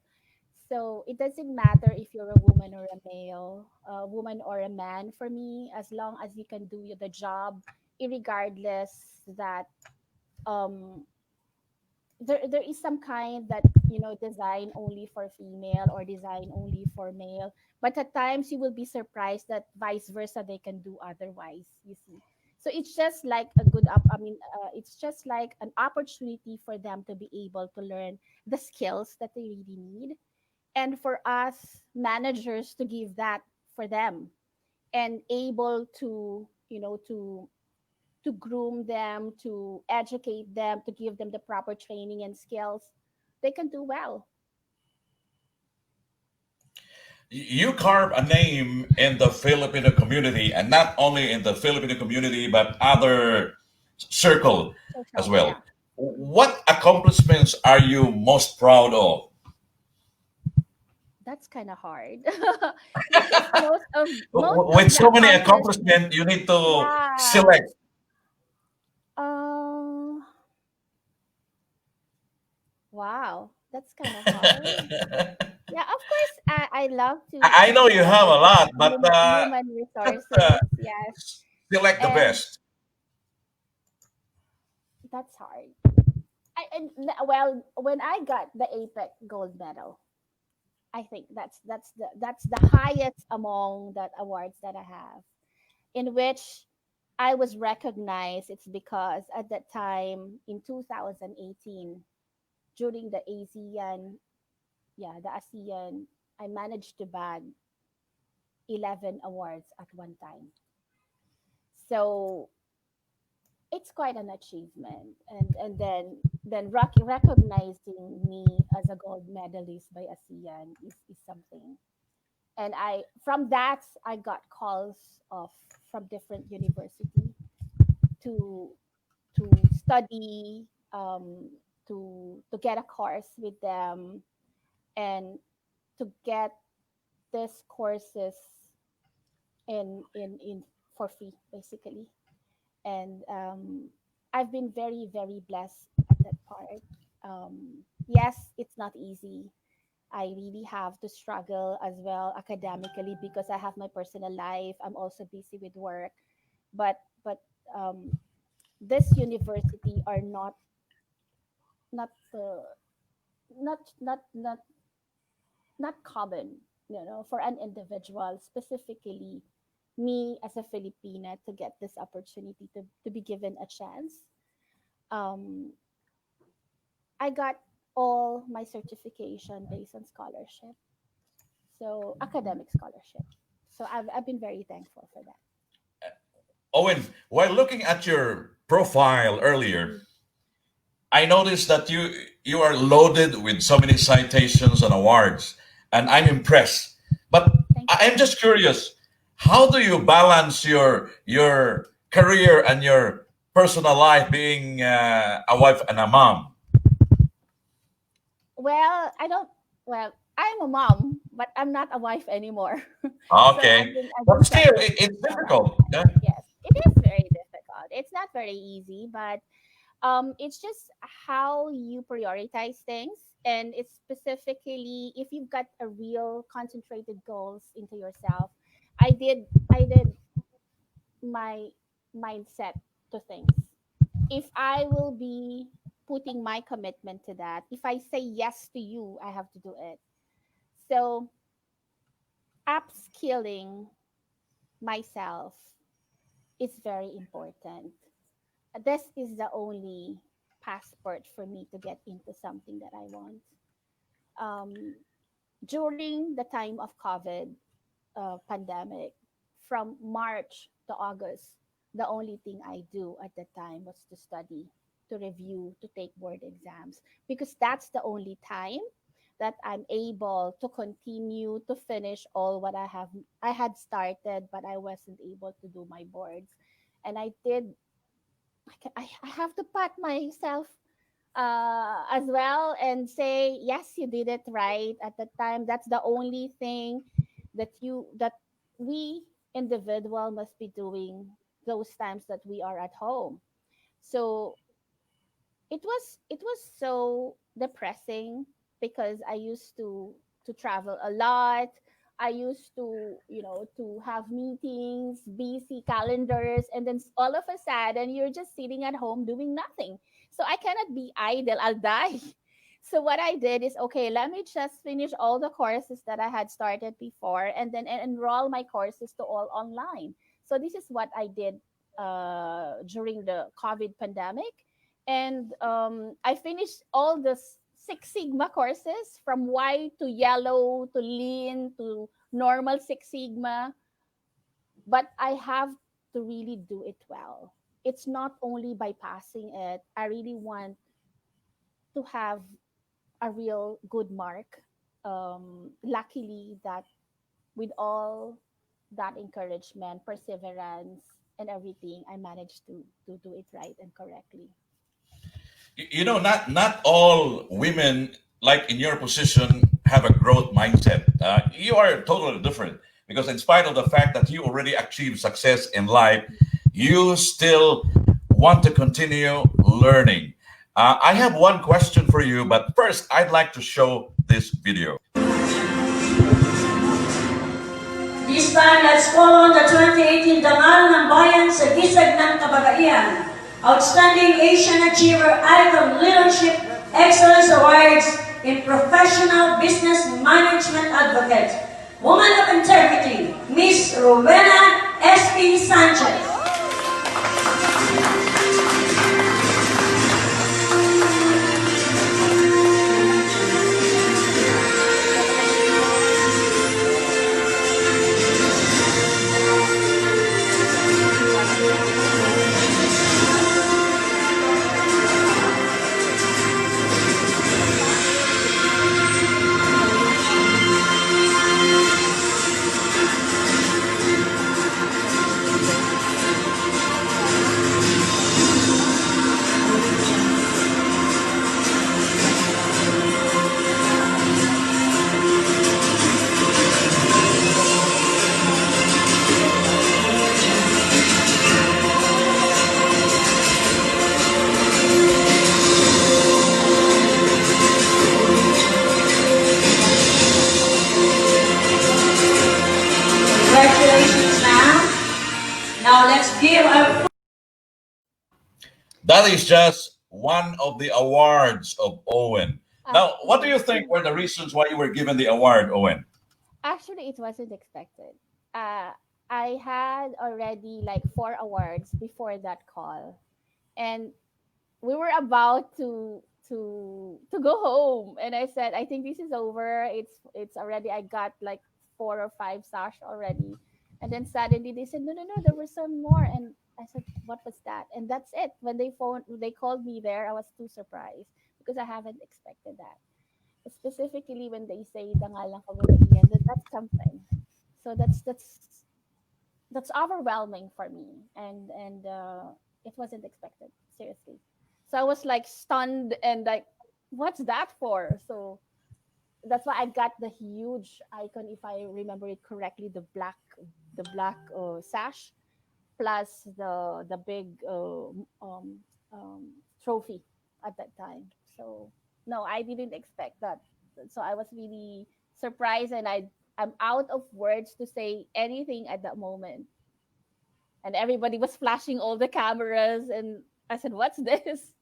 So it doesn't matter if you're a woman or a male, a woman or a man. For me, as long as you can do the job, irregardless that um there is some kind that design only for female or design only for male, but at times you will be surprised that vice versa they can do otherwise, you see. So it's just like a good up I mean it's just like an opportunity for them to be able to learn the skills that they really need, and for us managers to give that for them, and able to to groom them, to educate them, to give them the proper training and skills, they can do well. You carve a name in the Filipino community, and not only in the Filipino community, but other circle as Social, well. yeah. What accomplishments are you most proud of? That's kind of hard because most With of the so many accomplishments, accomplishments, you need to yeah, select. Wow, that's kind of hard. Yeah, of course, I love I to know you have a manage lot, but human just, uh, resources. Yes, select the and best. that's hard. Well, when I got the APEC gold medal, I think that's the highest among that awards that I have, in which I was recognized. It's because at that time in 2018, during the ASEAN, yeah, the ASEAN, I managed to bag 11 awards at one time. So it's quite an achievement, and then recognizing me as a gold medalist by ASEAN is something. And I from that I got calls of from different university to study, to get a course with them, and to get these courses in for free basically. And I've been very very blessed at that part. Yes, it's not easy. I really have to struggle as well academically because I have my personal life. I'm also busy with work, but um, this university are not not not not not common, for an individual, specifically me as a Filipina, to get this opportunity to be given a chance. Um, I got all my certification based on scholarship, so academic scholarship. So I've been very thankful for that. Owen, while looking at your profile earlier, Mm, I noticed that you are loaded with so many citations and awards, and I'm impressed. But thank I'm you. just curious, how do you balance your career and your personal life, being a wife and a mom? Well, I don't. Well, I'm a mom, but I'm not a wife anymore. So Okay, I've been but still, separated it's for a long difficult. Yeah? time. Yes, it is very difficult. It's not very easy, but it's just how you prioritize things, and it's specifically if you've got a real concentrated goals into yourself. I did my mindset to things. If I will be putting my commitment to that, if I say yes to you, I have to do it. So upskilling myself is very important. This is the only passport for me to get into something that I want. Um, During the time of COVID pandemic, from March to August, the only thing I do at the time was to study, to review, to take board exams, because that's the only time that I'm able to continue to finish all what I had started, but I wasn't able to do my boards. And I did. I have to pat myself as well and say, yes, you did it right at the time. That's the only thing that we individual must be doing those times that we are at home. So it was so depressing because I used to travel a lot. I used to, to have meetings, busy calendars, and then all of a sudden you're just sitting at home doing nothing. So I cannot be idle. I'll die. So what I did is, okay, let me just finish all the courses that I had started before, and then enroll my courses to all online. So this is what I did during the COVID pandemic. And I finished all the Six Sigma courses, from white to yellow to lean to normal Six Sigma. But I have to really do it well. It's not only by passing it. I really want to have a real good mark. Luckily, that with all that encouragement, perseverance, and everything, I managed to do it right and correctly. Not all women, like in your position, have a growth mindset. You are totally different, because in spite of the fact that you already achieved success in life, you still want to continue learning. I have one question for you, but first, I'd like to show this video. This time, let's call on the 2018 Dangal ng Bayan sa Gisag ng Kabagaian, Outstanding Asian Achiever Icon Leadership Excellence Awards in Professional Business Management Advocate, Woman of Integrity, Miss Rowena S.P. Sanchez. Congratulations, ma'am. Now let's give a... That is just one of the awards of Owen. Now, what do you think were the reasons why you were given the award, Owen? Actually, it wasn't expected. I had already like 4 awards before that call, and we were about to go home, and I said, I think this is over. It's already. I got like 4 or 5 sash already, and then suddenly they said, no, no, no, there were some more, and I said, what was that? And that's it. When they called me there, I was too surprised because I haven't expected that. Specifically when they say dangal ng kabutihan, that's something. So that's overwhelming for me, and it wasn't expected, seriously. So I was like stunned and like, what's that for? So that's why I got the huge icon, if I remember it correctly, the black sash plus the big trophy at that time. So no, I didn't expect that. So I was really surprised, and I'm out of words to say anything at that moment. And everybody was flashing all the cameras, and I said, "What's this?"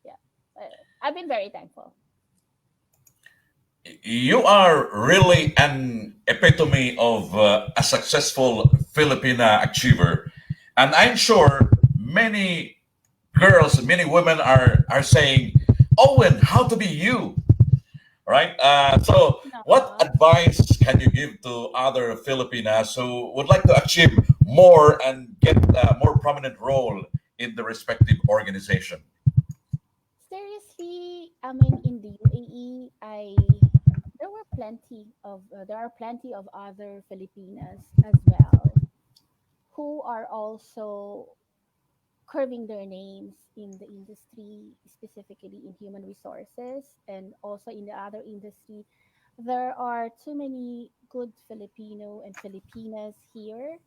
Yeah, I've been very thankful. You are really an epitome of a successful Filipina achiever. And I'm sure many girls, many women are saying, Owen, how to be you? Right? So, what No. advice can you give to other Filipinas who would like to achieve more and get a more prominent role in the respective organization? Seriously, I mean, in the UAE, I there are plenty of other Filipinas as well who are also curving their names in the industry, specifically in human resources and also in the other industry. There are too many good Filipino and Filipinas here.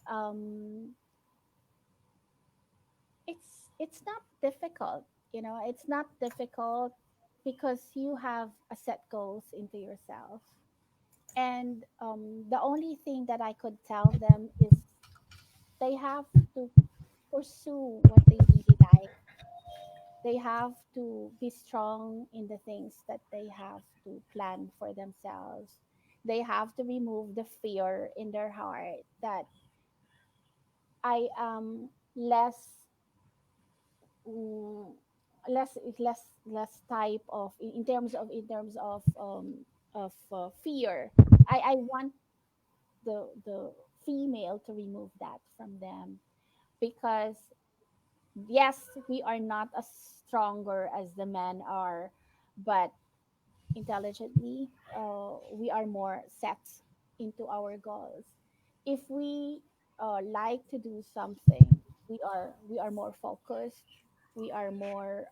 Um, it's not difficult, it's not difficult because you have a set goals into yourself. And the only thing that I could tell them is they have to pursue what they really like. They have to be strong in the things that they have to plan for themselves. They have to remove the fear in their heart that I am mm, less type of, in terms of fear. I want the female to remove that from them, because yes, we are not as stronger as the men are, but intelligently, we are more set into our goals. If we like to do something, we are more focused. We are more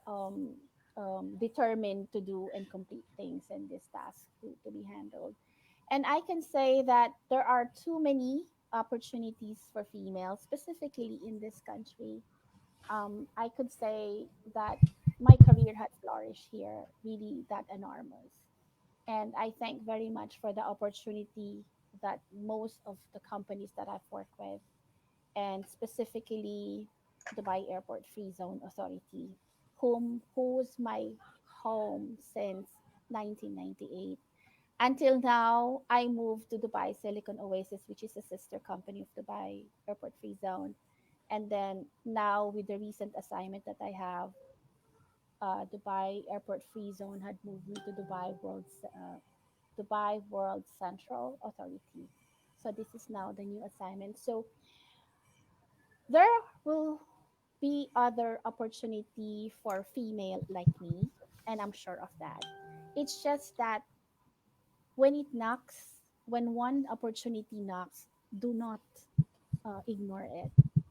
determined to do and complete things in this task to be handled. And I can say that there are too many opportunities for females, specifically in this country. I could say that my career had flourished here, really that enormous. And I thank very much for the opportunity that most of the companies that I've worked with, and specifically Dubai Airport Free Zone Authority, who's my home since 1998. Until now, I moved to Dubai Silicon Oasis, which is a sister company of Dubai Airport Free Zone. And then now, with the recent assignment that I have, Dubai Airport Free Zone had moved me to Dubai World Central Authority. So this is now the new assignment. So there will be other opportunity for female like me, and I'm sure of that. It's just that when it knocks, when one opportunity knocks, do not ignore it.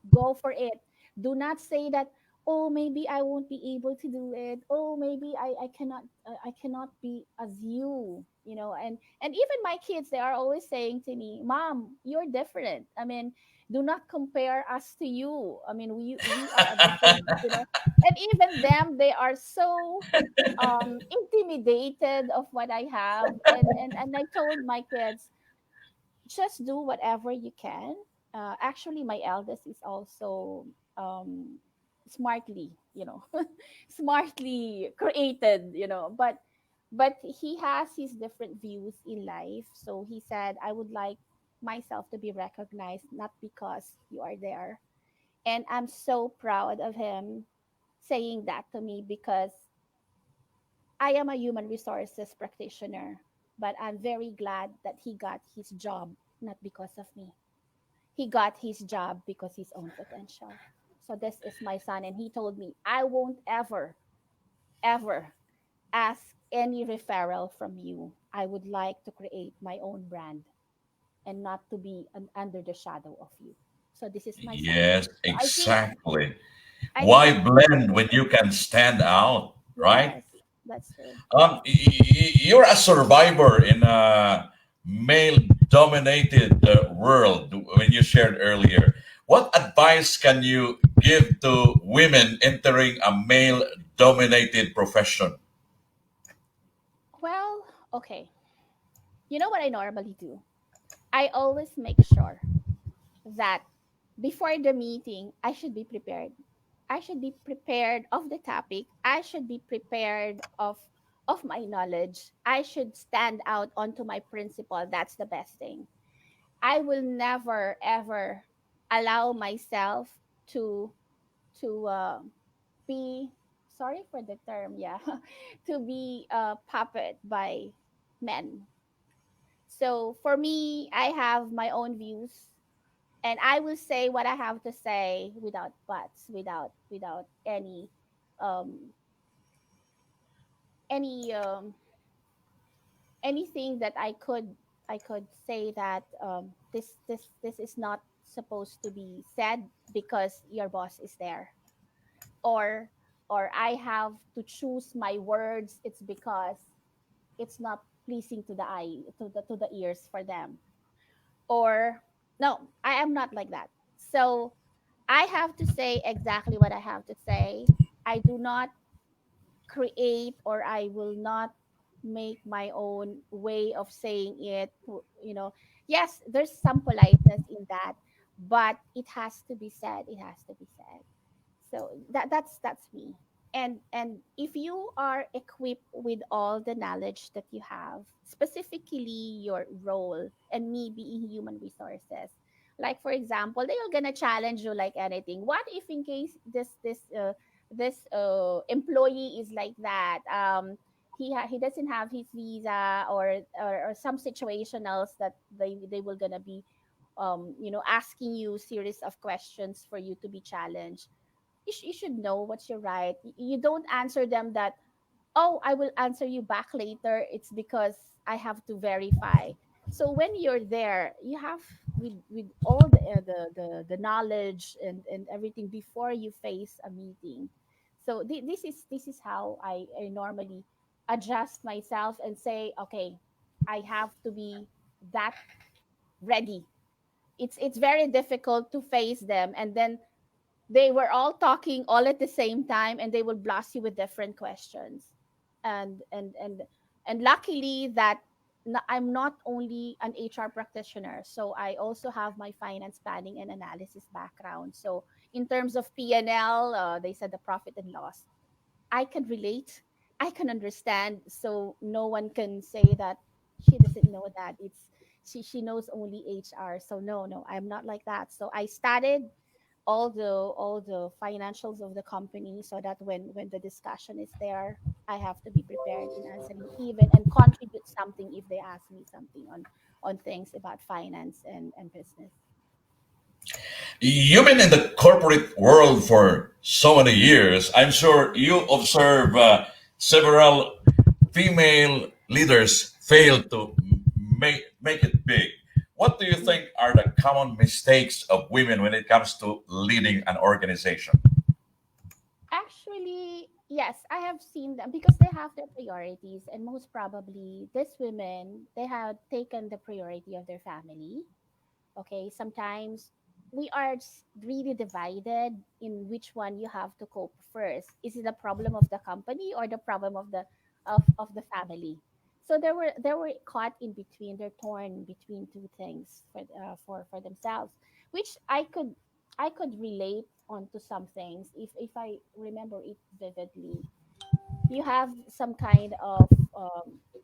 Go for it. Do not say that, oh, maybe I won't be able to do it. Oh, maybe I cannot be as you, and even my kids, they are always saying to me, Mom, you're different. I mean, do not compare us to you. I mean, we are a different, and even them, they are so intimidated of what I have. And I told my kids, just do whatever you can. Actually, my eldest is also um, smartly, smartly created, but he has his different views in life. So he said, I would like myself to be recognized, not because you are there. And I'm so proud of him saying that to me, because I am a human resources practitioner, but I'm very glad that he got his job not because of me. He got his job because his own potential. So this is my son, and he told me, I won't ever ask any referral from you. I would like to create my own brand and not to be under the shadow of you. So this is my son. Yes, So I think exactly. I Why think blend when you can stand out, right? yes, that's true. You're a survivor in a male-dominated world. When you shared earlier, what advice can you give to women entering a male-dominated profession? Well, okay. You know what I normally do? I always make sure that before the meeting, I should be prepared. I should be prepared of the topic. I should be prepared of my knowledge. I should stand out onto my principle. That's the best thing. I will never ever allow myself to to be, sorry for the term, yeah, to be puppet by men. So for me, I have my own views, and I will say what I have to say without buts, without um any anything that I could say that this is not supposed to be said because your boss is there, or I have to choose my words. It's because it's not pleasing to the eye, to the ears for them, or no, I am not like that. So I have to say exactly what I have to say. I do not create, or I will not make my own way of saying it. Yes, there's some politeness in that, but it has to be said. It has to be said. So that's me. And if you are equipped with all the knowledge that you have, specifically your role, and me being human resources, like for example, they are gonna challenge you like anything. What if in case this employee is like that, he doesn't have his visa, or some situationals that they will gonna be asking you series of questions for you to be challenged. You should know what's your right. You don't answer them that, oh, I will answer you back later. It's because I have to verify. So when you're there, you have, with all the knowledge and everything before you face a meeting. So this is how I normally adjust myself and say, okay, I have to be that ready. It's very difficult to face them, and then they were all talking all at the same time, and they will blast you with different questions. And and and and luckily that I'm not only an HR practitioner, so I also have my finance planning and analysis background. So in terms of P&L, they said the profit and loss, I can relate, I can understand. So no one can say that she doesn't know that. She knows only HR. So no, no, I'm not like that. So I studied all the financials of the company, so that when the discussion is there, I have to be prepared in answering, even and contribute something if they ask me something on things about finance and business. You've been in the corporate world for so many years. I'm sure you observe several female leaders fail to make it big. What do you think are the common mistakes of women when it comes to leading an organization? Actually, yes, I have seen them because they have their priorities, and most probably these women, they have taken the priority of their family. Okay, sometimes we are really divided in which one you have to cope first. Is it the problem of the company or the problem of the family? So they were caught in between. They're torn between two things for themselves, which I could relate onto some things if I remember it vividly. You have some kind of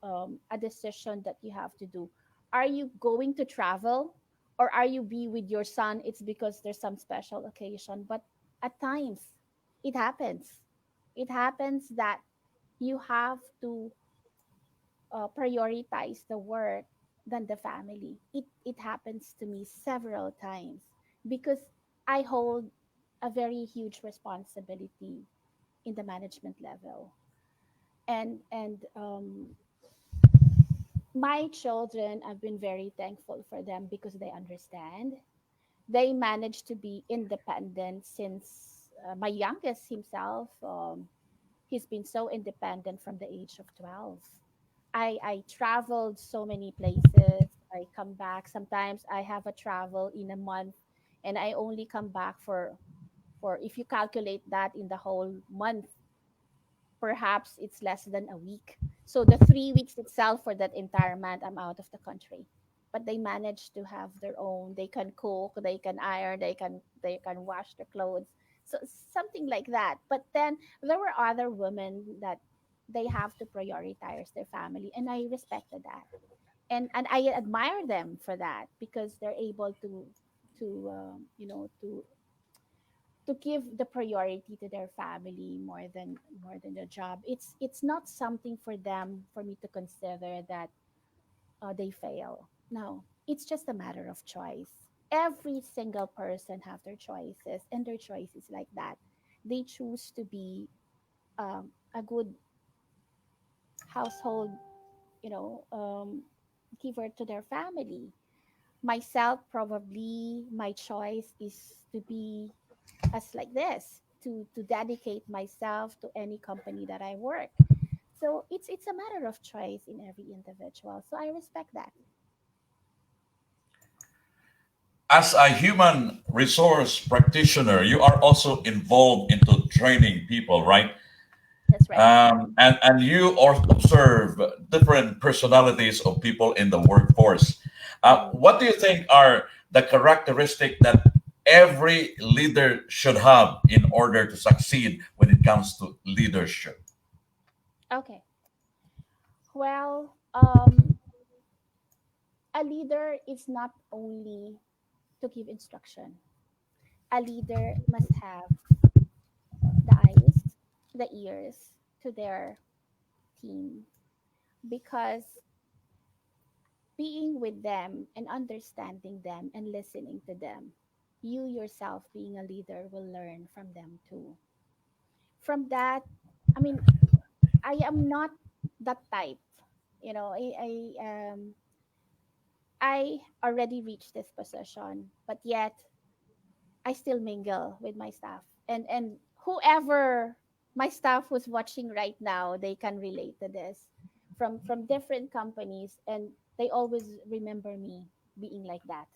a decision that you have to do. Are you going to travel, or are you be with your son? It's because there's some special occasion. But at times, it happens. It happens that you have to prioritize the work than the family. It happens to me several times because I hold a very huge responsibility in the management level. And my children, I've been very thankful for them because they understand. They managed to be independent since my youngest himself, he's been so independent from the age of 12. I traveled so many places. I come back. Sometimes I have a travel in a month, and I only come back for if you calculate that in the whole month, perhaps it's less than a week. So the 3 weeks itself for that entire month, I'm out of the country. But they manage to have their own. They can cook, they can iron, they can wash their clothes. So something like that. But then there were other women that they have to prioritize their family, and I respected that. And I admire them for that because they're able to give the priority to their family more than the job. It's not something for them for me to consider that they fail. No, it's just a matter of choice. Every single person have their choices, and their choices like that. They choose to be a good household, you know, giver to their family. Myself, probably my choice is to be as like this, to dedicate myself to any company that I work. So it's a matter of choice in every individual. So I respect that. As a human resource practitioner, you are also involved into training people, right? That's right. And you also observe different personalities of people in the workforce. Mm. What do you think are the characteristic that every leader should have in order to succeed when it comes to leadership? Okay. Well, a leader is not only to give instruction. A leader must have the eyes, the ears to their team, because being with them and understanding them and listening to them, you yourself being a leader will learn from them too. From that, I mean, I am not that type. You know, I already reached this position, but yet I still mingle with my staff. And whoever my staff who's watching right now, they can relate to this from different companies, and they always remember me being like that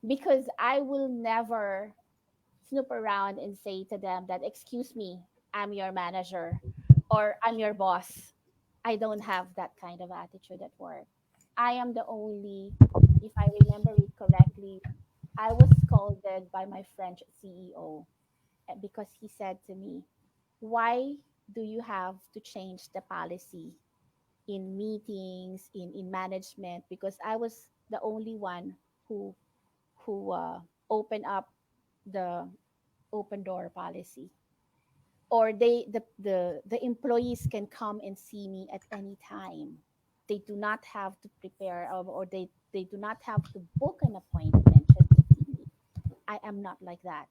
because I will never snoop around and say to them that, excuse me, I'm your manager or I'm your boss. I don't have that kind of attitude at work. I am the only, if I remember it correctly, I was scolded by my French CEO because he said to me, why do you have to change the policy in meetings, in management? Because I was the only one who who opened up the open door policy, or the employees can come and see me at any time. They do not have to prepare, or they do not have to book an appointment just to see me. I am not like that.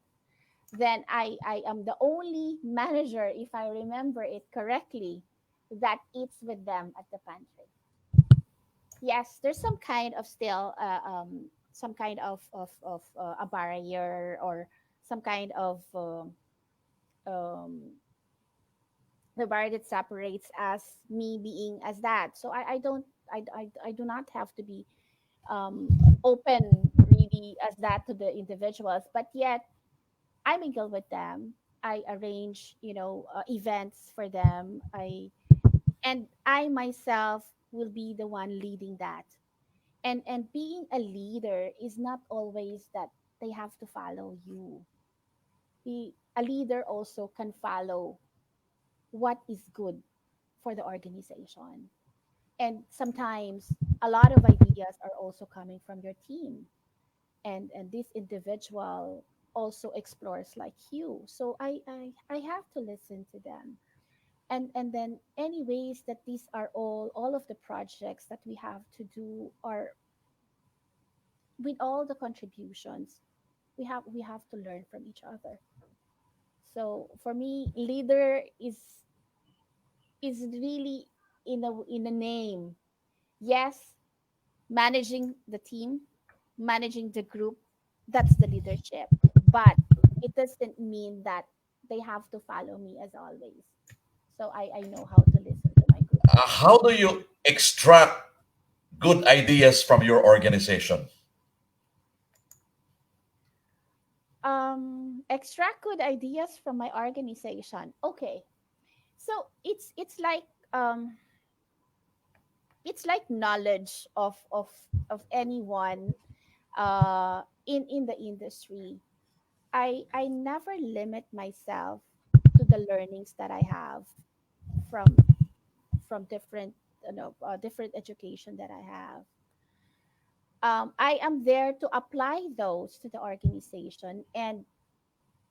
Then I am the only manager, if I remember it correctly, that eats with them at the pantry. Yes, there's some kind of still some kind of a barrier, or some kind of um, the barrier that separates us, me being as that. So I don't, I do not have to be open really as that to the individuals, but yet I mingle with them. I arrange, events for them. I myself will be the one leading that. And being a leader is not always that they have to follow you. A leader also can follow what is good for the organization. And sometimes a lot of ideas are also coming from your team. And this individual also explores like you. So I have to listen to them. And then anyways that these are all of the projects that we have to do are with all the contributions, we have to learn from each other. So for me, leader is really in a name. Yes, managing the team, managing the group, that's the leadership. But it doesn't mean that they have to follow me as always. So I know how to listen to my group. How do you extract good ideas from your organization? Extract good ideas from my organization. Okay. So um it's like knowledge of anyone in the industry. I never limit myself to the learnings that I have from different, different education that I have. I am there to apply those to the organization, and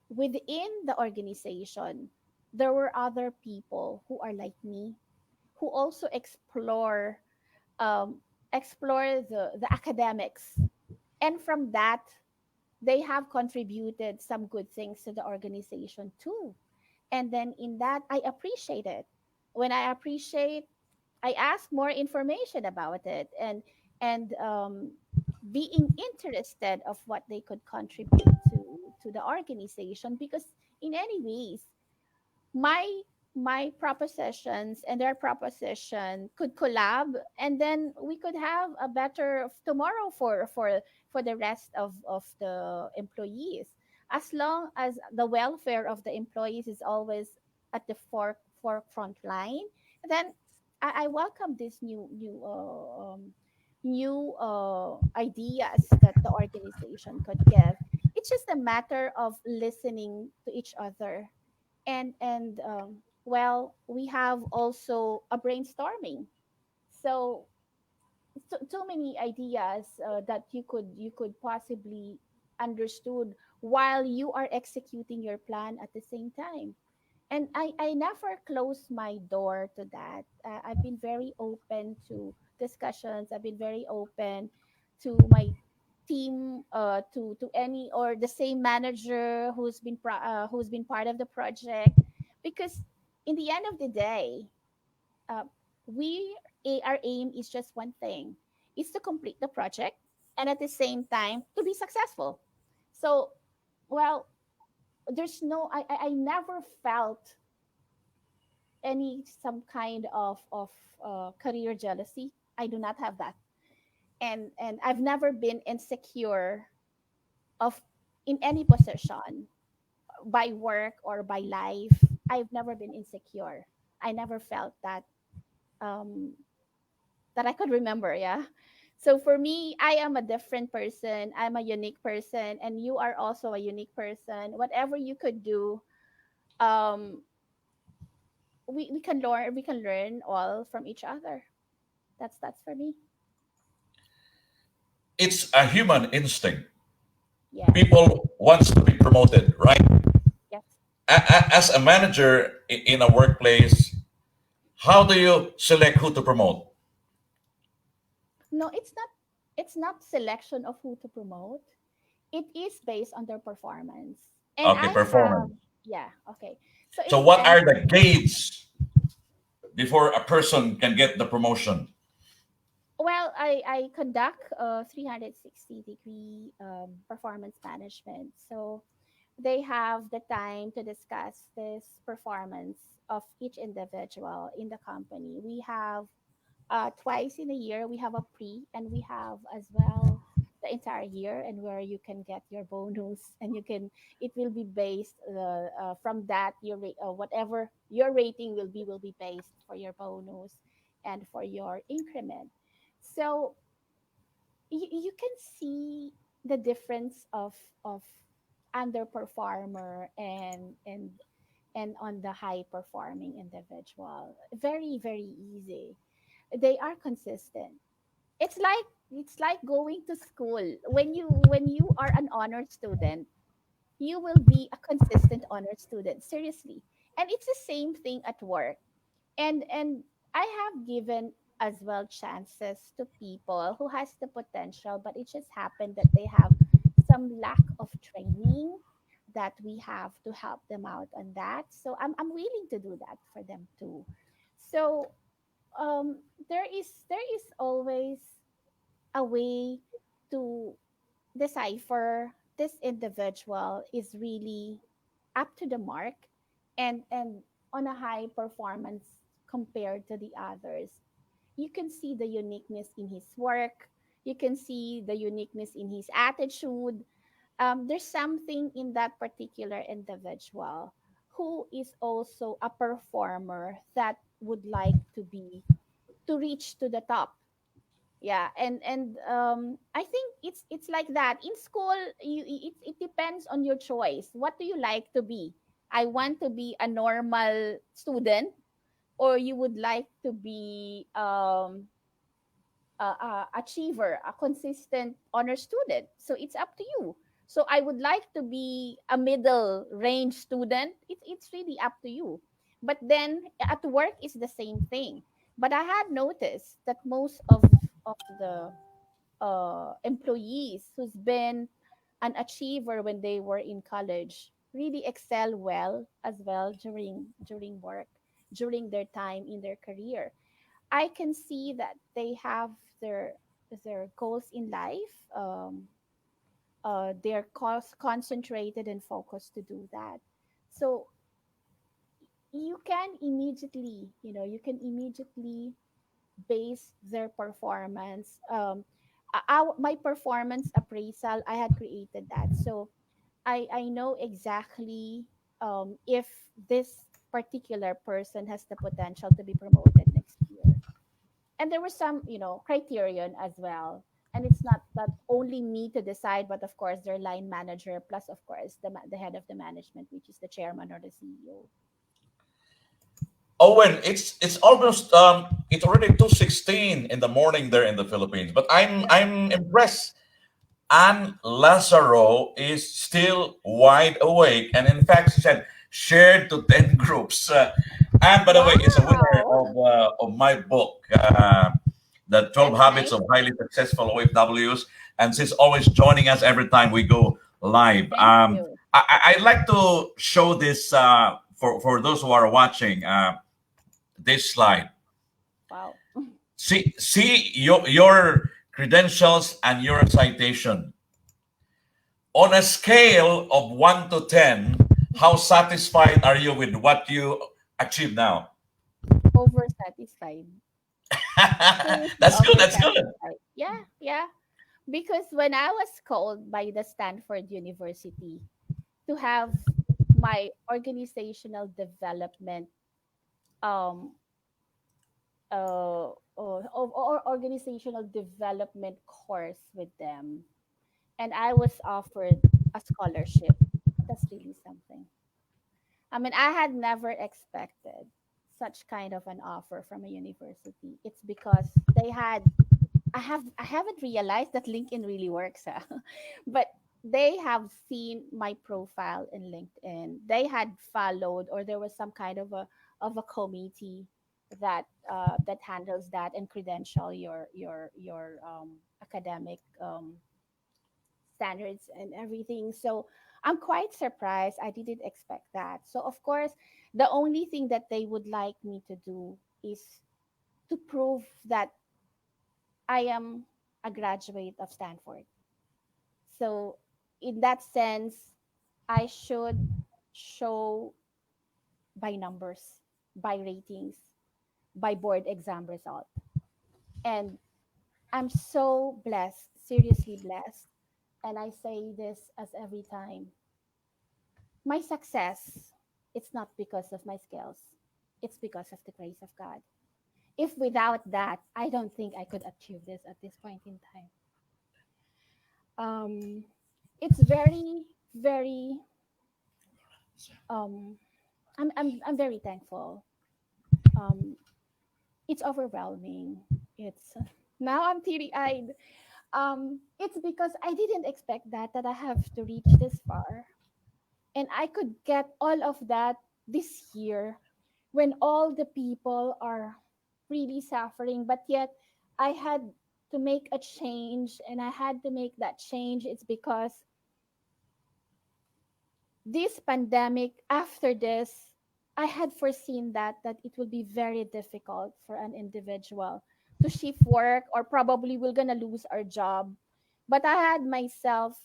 within the organization there were other people who are like me, who also um, explore the academics, and from that they have contributed some good things to the organization too. And then in that I appreciate it. When I appreciate, I ask more information about it, and being interested of what they could contribute to the organization, because in any ways my my propositions and their proposition could collab, and then we could have a better tomorrow for the rest of the employees. As long as the welfare of the employees is always at the forefront line, then I welcome these new ideas that the organization could give. It's just a matter of listening to each other, and well, we have also a brainstorming. So too many ideas that you could possibly understood while you are executing your plan at the same time. And I never close my door to that. I've been very open to discussions. I've been very open to my team, to any or the same manager who's been part of the project, because in the end of the day, uh, our aim is just one thing: is to complete the project, and at the same time to be successful. So, well, there's no I never felt any some kind of career jealousy. I do not have that, and I've never been insecure of in any position. by work or by life, I've never been insecure. I never felt that um, that I could remember. Yeah. So for me, I am a different person. I'm a unique person, and you are also a unique person. Whatever you could do, um, we can learn. We can learn all from each other. That's for me. It's a human instinct. Yes. People wants to be promoted, right? Yes. As a manager in a workplace, how do you select who to promote? No, it's not. It's not selection of who to promote. It is based on their performance. And Okay, I have, performance. yeah, okay. So it So what depends. are the gates before a person can get the promotion? Well, I conduct a 360-degree performance management. So they have the time to discuss this performance of each individual in the company. We have twice in a year, we have a pre, and we have as well the entire year, and where you can get your bonus, and you can, it will be based from that your whatever your rating will be based for your bonus and for your increment. So you can see the difference of underperformer and on the high performing individual. Very, very easy. They are consistent. It's like going to school. When you are an honor student, you will be a consistent honor student, seriously. And it's the same thing at work. And I have given as well chances to people who has the potential, but it just happened that they have some lack of training, that we have to help them out on that. So I'm willing to do that for them too. So there is always a way to decipher this individual is really up to the mark and on a high performance compared to the others. You can see the uniqueness in his work. You can see the uniqueness in his attitude. There's something in that particular individual who is also a performer that would like to reach to the top. Yeah, and I think it's like that in school. It depends on your choice. What do you like to be? I want to be a normal student, or you would like to be a achiever, a consistent honor student. So it's up to you. So I would like to be a middle range student. It's really up to you. But then at work is the same thing. But I had noticed that most of the employees who's been an achiever when they were in college really excel well as well during work, during their time in their career. I can see that they have their their goals in life. They're concentrated and focused to do that. So you can immediately base their performance. My performance appraisal, I had created that. So I know exactly if this particular person has the potential to be promoted next year. And there was some criterion as well, and it's not that only me to decide, but of course their line manager, plus of course the head of the management, which is the chairman or the CEO. Owen, it's almost it's already 2:16 in the morning there in the Philippines. But I'm impressed. Anne Lazaro is still wide awake, and in fact, she said shared to 10 groups. And by the way, is a winner Wow. of my book, The 12 That's Habits nice. of Highly Successful OFWs, and she's always joining us every time we go live. Thank you. I'd like to show this for those who are watching. This slide. Wow. See your credentials and your citation. On a scale of 1 to 10, how satisfied are you with what you achieved now? Over satisfied. Seriously, That's good. over That's good. satisfied. Yeah, yeah. Because when I was called by the Stanford University to have my organizational development um or organizational development course with them, and I was offered a scholarship. That's really something. I mean, I had never expected such kind of an offer from a university. It's because they had I haven't realized that LinkedIn really works, but they have seen my profile in LinkedIn. They had followed, or there was some kind of a committee that that handles that and credential your academic standards and everything. So I'm quite surprised. I didn't expect that. So of course, the only thing that they would like me to do is to prove that I am a graduate of Stanford. So in that sense, I should show by numbers, by ratings, by board exam result. And I'm so blessed, seriously blessed. And I say this as every time. My success, it's not because of my skills. It's because of the grace of God. If without that, I don't think I could achieve this at this point in time. Um, it's very, very, um, I'm very thankful. Um, it's overwhelming. It's now I'm teary eyed. It's because I didn't expect that I have to reach this far, and I could get all of that this year when all the people are really suffering, but yet I had to make a change, and I had to make that change. It's because this pandemic, after this, I had foreseen that it would be very difficult for an individual to shift work, or probably we're gonna lose our job. But I had myself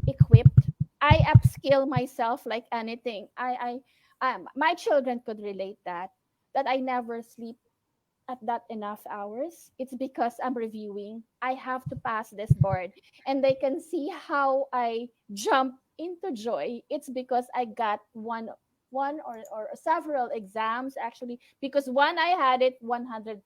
equipped. I upskill myself like anything. My children could relate that I never sleep at that enough hours. It's because I'm reviewing. I have to pass this board, and they can see how I jump into joy. It's because I got one or several exams actually, because one I had it 100%.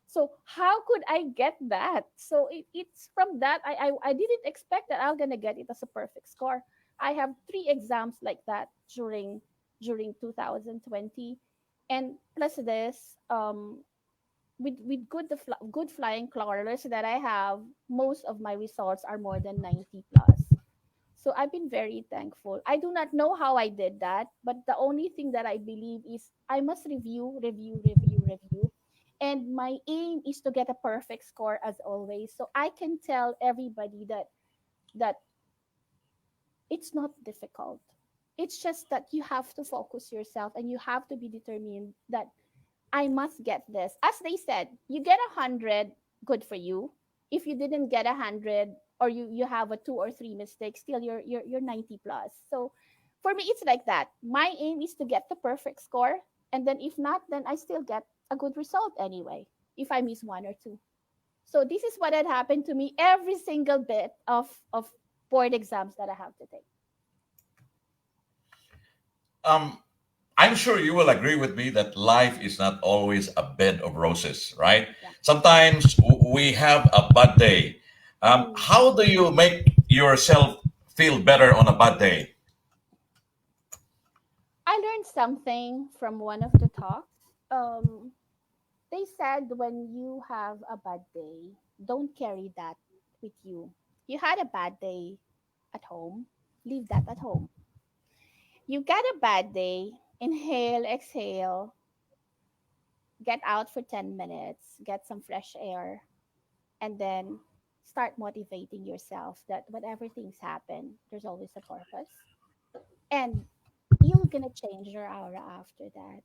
So how could I get that? So it's from that I didn't expect that I'm gonna get it as a perfect score. I have three exams like that during 2020, and plus this with good flying colors that I have, most of my results are more than 90 plus. So I've been very thankful. I do not know how I did that, but the only thing that I believe is I must review. And my aim is to get a perfect score as always. So I can tell everybody that it's not difficult. It's just that you have to focus yourself, and you have to be determined that I must get this. As they said, you get 100, good for you. If you didn't get 100, or you have a two or three mistakes, still you're 90 plus. So for me, it's like that. My aim is to get the perfect score, and then if not, then I still get a good result anyway. If I miss one or two. So this is what had happened to me every single bit of board exams that I have to take. Um, I'm sure you will agree with me that life is not always a bed of roses, right? Yeah. Sometimes we have a bad day. Mm. How do you make yourself feel better on a bad day? I learned something from one of the talks. They said when you have a bad day, don't carry that with you. You had a bad day at home, leave that at home. You got a bad day, inhale, exhale, get out for 10 minutes, get some fresh air, and then start motivating yourself that whatever things happen, there's always a purpose. And you're gonna change your aura after that.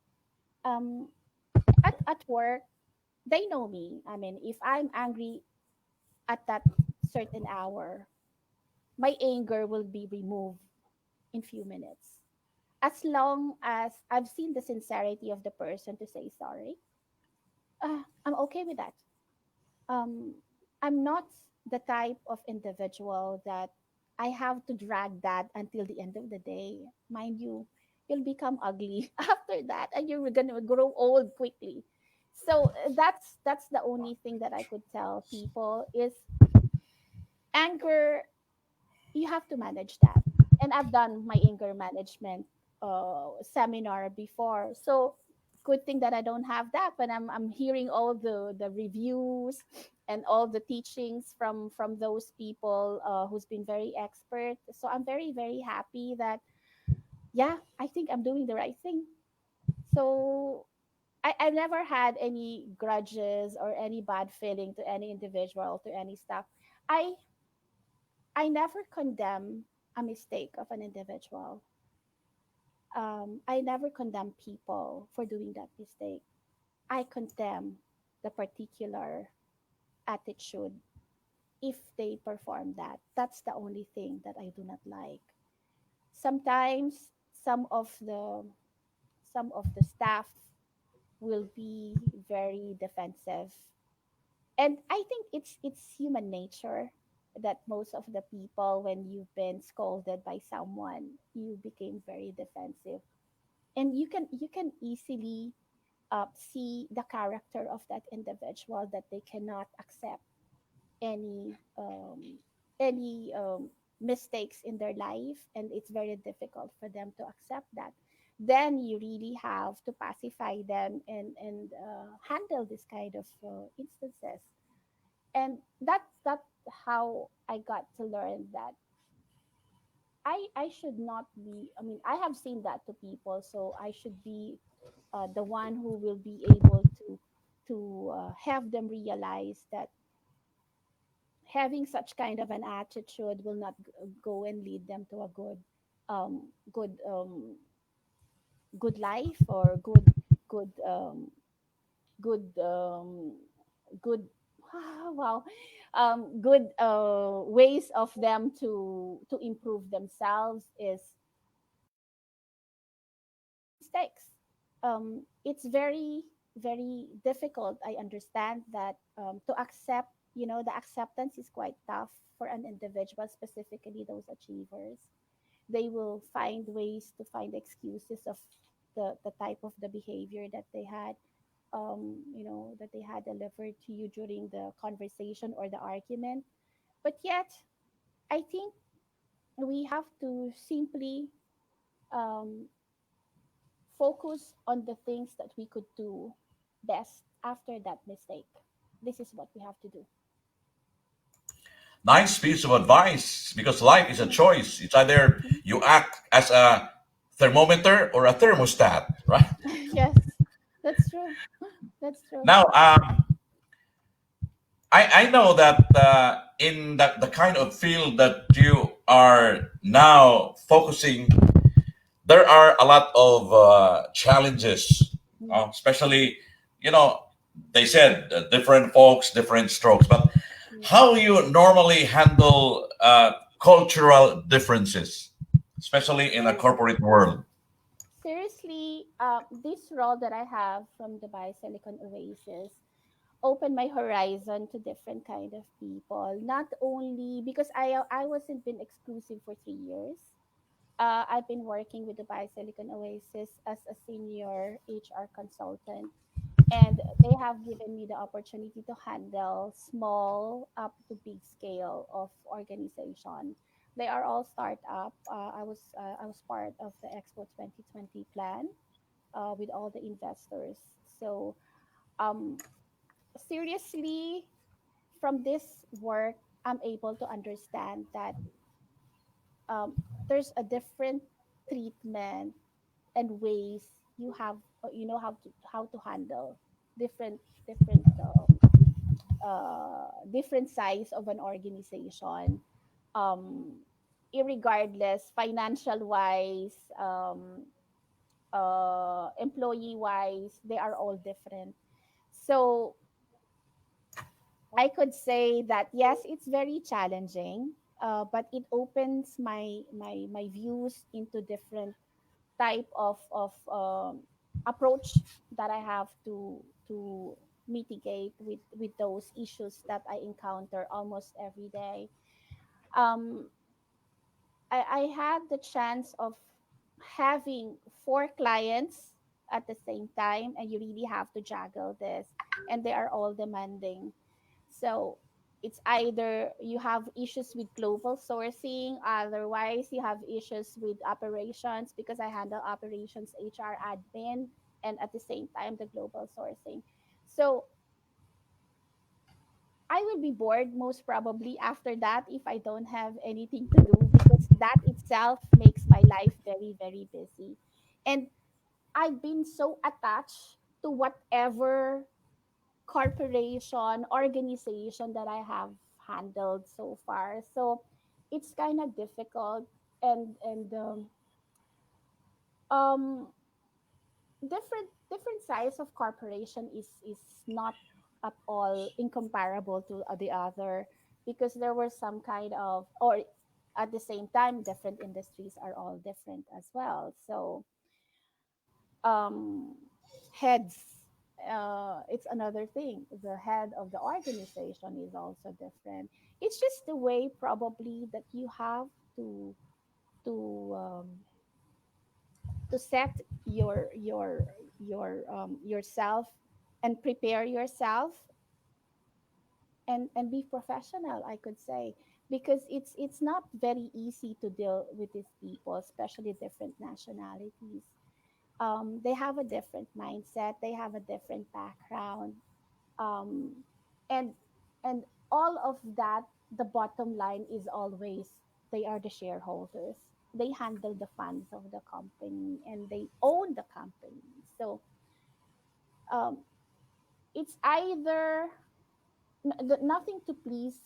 Um, at work, they know me. I mean, if I'm angry at that certain hour, my anger will be removed in few minutes. As long as I've seen the sincerity of the person to say sorry, I'm okay with that. Um, I'm not the type of individual that I have to drag that until the end of the day. Mind you, you'll become ugly after that, and you're gonna grow old quickly. So that's the only thing that I could tell people is anger. You have to manage that, and I've done my anger management seminar before. So good thing that I don't have that, but I'm hearing all the reviews and all the teachings from those people who's been very expert. So I'm very very happy that yeah, I think I'm doing the right thing. So I've never had any grudges or any bad feeling to any individual, to any staff. I I never condemn a mistake of an individual. I never condemn people for doing that mistake. I condemn the particular attitude if they perform that. That's the only thing that I do not like. Sometimes some of the staff will be very defensive, and I think it's human nature that most of the people, when you've been scolded by someone, you became very defensive, and you can easily see the character of that individual, that they cannot accept any mistakes in their life, and it's very difficult for them to accept that. Then you really have to pacify them and handle this kind of instances. And that's how I got to learn that I should not be. I mean, I have seen that to people, so I should be the one who will be able to have them realize that having such kind of an attitude will not go and lead them to a um, good good life, or good good good wow, good ways of them to improve themselves is mistakes. It's very very difficult. I understand that to accept, the acceptance is quite tough for an individual, specifically those achievers. They will find ways to find excuses of the type of the behavior that they had, that they had delivered to you during the conversation or the argument. But yet, I think we have to simply um, focus on the things that we could do best after that mistake. This is what we have to do. Nice piece of advice, because life is a choice. It's either you act as a thermometer or a thermostat, right? Yes, that's true. That's true. Now, I know that in the kind of field that you are now focusing, there are a lot of challenges, Mm, especially, you know, they said different folks, different strokes. But yes. how you normally handle cultural differences, especially in a Ser- corporate world? Seriously, this role that I have from Dubai Silicon Oasis opened my horizon to different kind of people. Not only because I wasn't been exclusive for 3 years. I've been working with Dubai Silicon Oasis as a senior HR consultant, and they have given me the opportunity to handle small up to big scale of organization. They are all startup. I was part of the Expo 2020 plan with all the investors. So um, seriously, from this work, I'm able to understand that um, there's a different treatment and ways you have, how to handle different different different size of an organization, um, irregardless financial wise, employee wise, they are all different. So I could say that yes, it's very challenging, but it opens my views into different type of approach that I have to mitigate with those issues that I encounter almost every day. Um, I had the chance of having four clients at the same time, and you really have to juggle this, and they are all demanding. So it's either you have issues with global sourcing, otherwise you have issues with operations, because I handle operations, HR, admin, and at the same time the global sourcing. So I will be bored most probably after that if I don't have anything to do, because that itself makes my life very, very busy. And I've been so attached to whatever corporation, organization that I have handled so far. So it's kind of difficult, and um different size of corporation is not at all incomparable to the other, because there were some kind of, or at the same time different industries are all different as well. So um heads, it's another thing, the head of the organization is also different. It's just the way probably that you have to to um, to set yourself and prepare yourself, and be professional, I could say, because it's not very easy to deal with these people, especially different nationalities. They have a different mindset, they have a different background, um, and and all of that, the bottom line is always they are the shareholders, they handle the funds of the company, and they own the company. So um, it's either nothing to please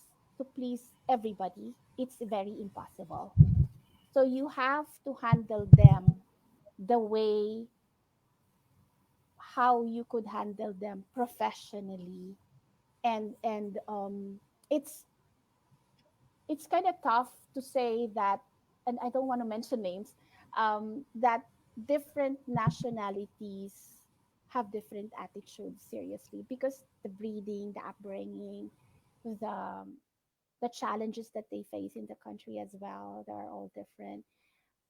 everybody, it's very impossible. So you have to handle them the way how you could handle them professionally. And it's it's kind of tough to say that, and I don't want to mention names, that different nationalities have different attitudes, seriously, because the breeding, the upbringing, the the challenges that they face in the country as well, they're all different.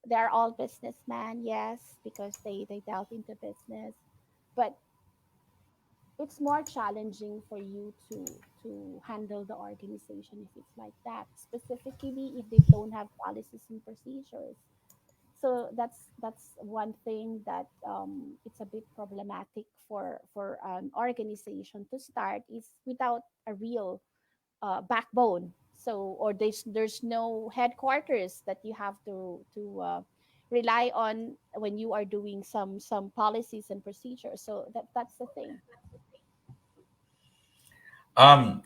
They're all businessmen, yes, because they delve into business, but it's more challenging for you to handle the organization if it's like that, specifically if they don't have policies and procedures. So that's one thing that it's a bit problematic for an organization to start, is without a real backbone. So, or there's no headquarters that you have to rely on when you are doing some policies and procedures. So that's the thing. Um,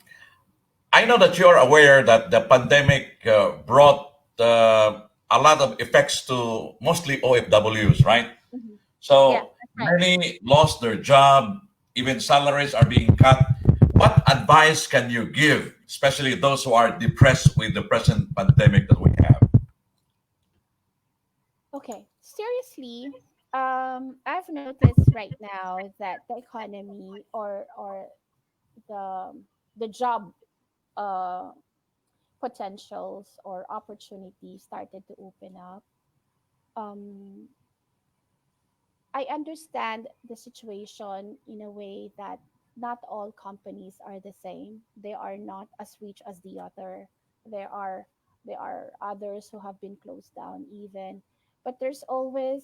I know that you're aware that the pandemic brought a lot of effects to mostly OFWs, right? Mhm. Yeah, So that's right. many lost their job, even salaries are being cut. What advice can you give, especially those who are depressed with the present pandemic that we have? Okay, seriously, I've noticed right now that the economy, or the the job uh, potentials or opportunities started to open up. Um, I understand the situation in a way that not all companies are the same. They are not as rich as the other. There are there are others who have been closed down even, but there's always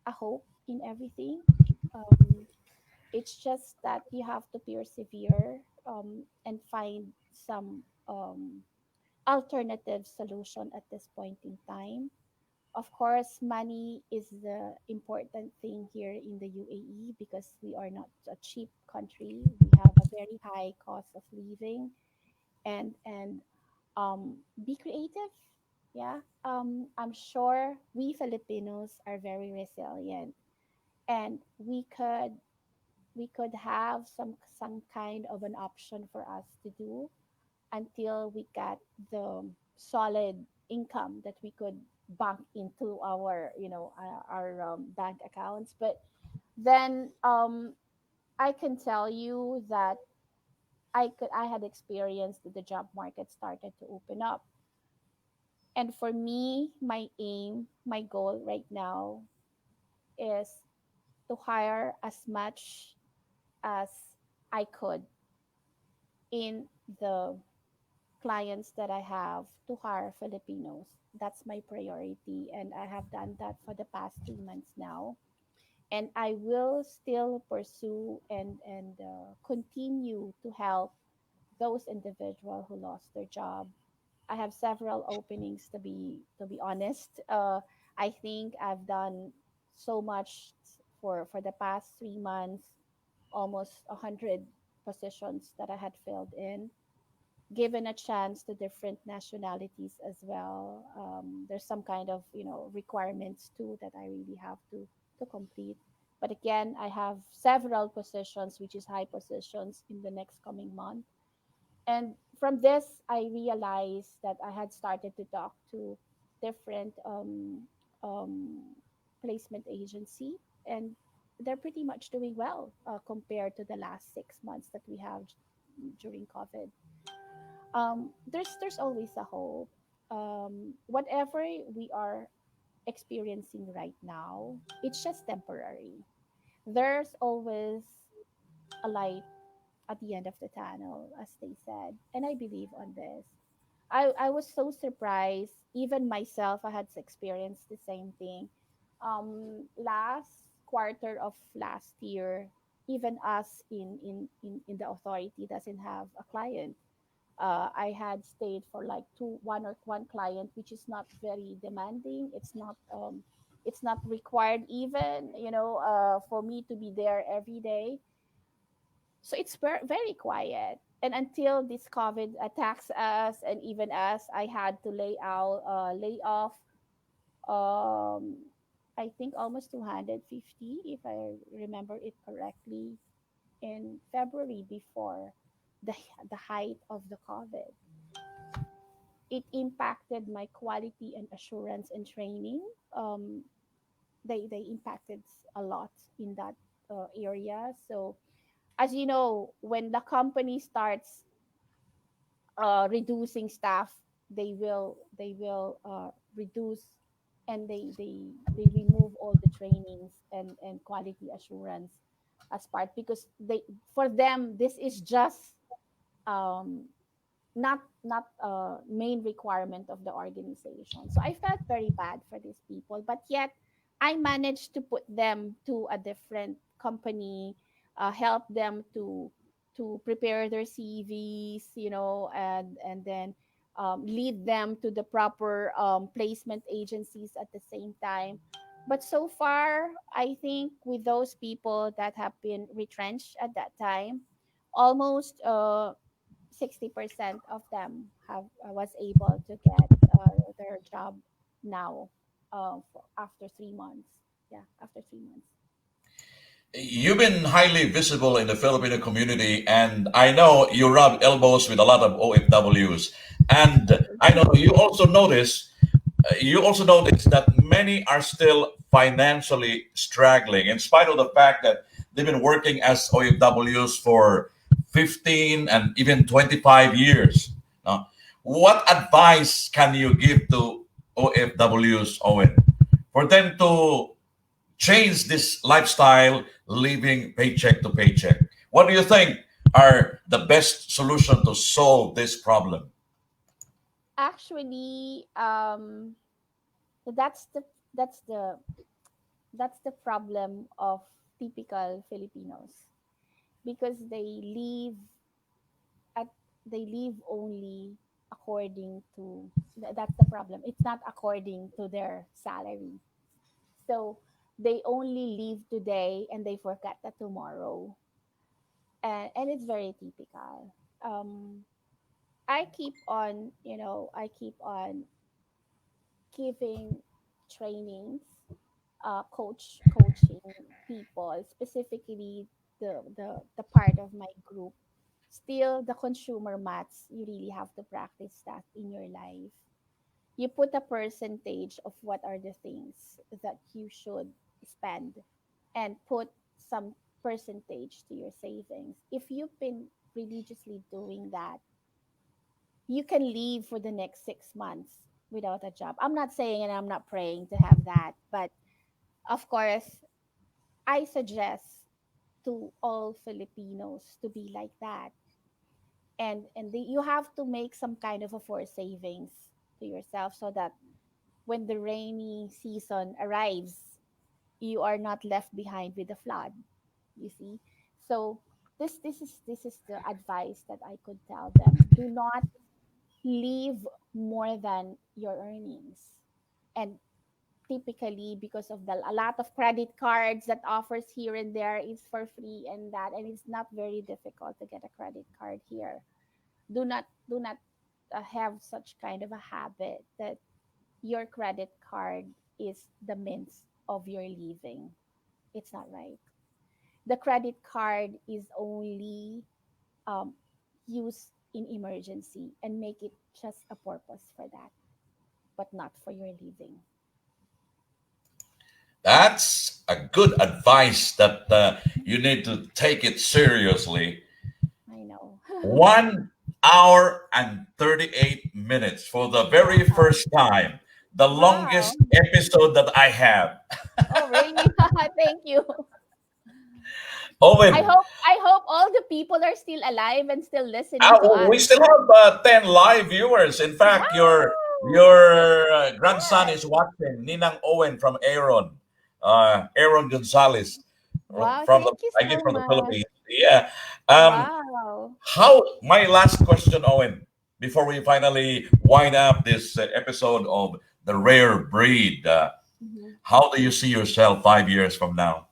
a hope in everything. Um, it's just that you have to persevere, and find some alternative solution at this point in time. Of course, money is the important thing here in the UAE, because we are not a cheap country. We have a very high cost of living, and be creative. Yeah, I'm sure we Filipinos are very resilient, and we could have some kind of an option for us to do until we got the solid income that we could bank into our bank accounts. But then I can tell you that I had experienced that the job market started to open up. And for me, my aim, my goal right now is to hire as much as I could in the clients that I have to hire Filipinos. That's my priority. And I have done that for the past 3 months now. And I will still pursue and continue to help those individuals who lost their job. I have several openings, to be honest. I think I've done so much for the past 3 months, almost 100 positions that I had filled in, given a chance to different nationalities as well. There's some kind of requirements too that I really have to complete. But again, I have several positions, which is high positions, in the next coming month. And from this, I realized that I had started to talk to different um, placement agency, and they're pretty much doing well compared to the last 6 months that we have during COVID. There's always a hope. Whatever we are experiencing right now, it's just temporary. There's always a light at the end of the tunnel, as they said, and I believe on this. I was so surprised. Even myself, I had experienced the same thing. Last quarter of last year, even us in the authority doesn't have a client. I had stayed for like one client, which is not very demanding. It's not required even, for me to be there every day. So it's very quiet. And until this COVID attacks us, and even us, I had to lay off, um, I think almost 250, if I remember it correctly, in February before the the height of the COVID. It impacted my quality and assurance and training. Um, they impacted a lot in that area. So as you know, when the company starts reducing staff, they will reduce, and they remove all the trainings and quality assurance as part, because they, for them, this is just um, not a main requirement of the organization. So I felt very bad for these people, but yet I managed to put them to a different company, help them to prepare their CVs, and then lead them to the proper placement agencies at the same time. But so far, I think with those people that have been retrenched at that time, almost 60% of them have was able to get their job now, after 3 months. Yeah, after 3 months. You've been highly visible in the Filipino community, and I know you rub elbows with a lot of OFWs. And I know you also notice that many are still financially struggling, in spite of the fact that they've been working as OFWs for 15 and even 25 years. Now, what advice can you give to OFWs, Owen, for them to change this lifestyle, living paycheck to paycheck? What do you think are the best solution to solve this problem? Actually, that's the that's the that's the problem of typical Filipinos, because at they live only according to that's the problem. It's not according to their salary. So they only live today and they forget the tomorrow. And it's very typical. I keep on giving trainings, coaching people, specifically the part of my group. Still, the consumer maths, you really have to practice that in your life. You put a percentage of what are the things that you should spend, and put some percentage to your savings. If you've been religiously doing that, you can live for the next 6 months without a job. I'm not saying and I'm not praying to have that, but of course, I suggest to all Filipinos to be like that. You have to make some kind of a forced savings to yourself so that when the rainy season arrives, you are not left behind with the flood. You see, so this is the advice that I could tell them. Do not leave more than your earnings. And typically, because of the a lot of credit cards that offers here and there is for free and that, and it's not very difficult to get a credit card here. Do not have such kind of a habit that your credit card is the means of your living. It's not right. The credit card is only um, used in emergency, and make it just a purpose for that, but not for your living. That's a good advice that you need to take it seriously. I know. 1 hour and 38 minutes for the very Wow. first time. The Wow. longest episode that I have. Oh, really? Thank you. I Owen, hope I hope all the people are still alive and still listening to us. we still have 10 live viewers. In fact, Wow. your grandson Yes. is watching. Ninang Owen from Aaron. Aaron Gonzalez Wow. from the, Thank you I guess so from the much. Philippines. Yeah. Um, Wow. how, my last question, Owen, before we finally wind up this episode of The Rare Breed, Mhm. how do you see yourself 5 years from now?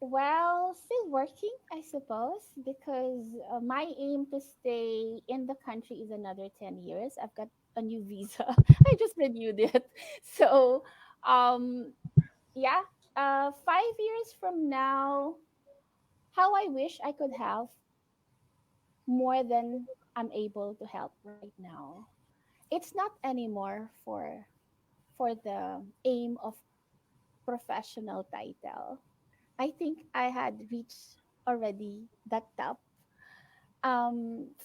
Well, still working, I suppose, because my aim to stay in the country is another 10 years. I've got a new visa. I just renewed it. So, um, yeah, 5 years from now, how I wish I could have more than I'm able to help right now. It's not anymore for the aim of professional title. I think I had reached already that top.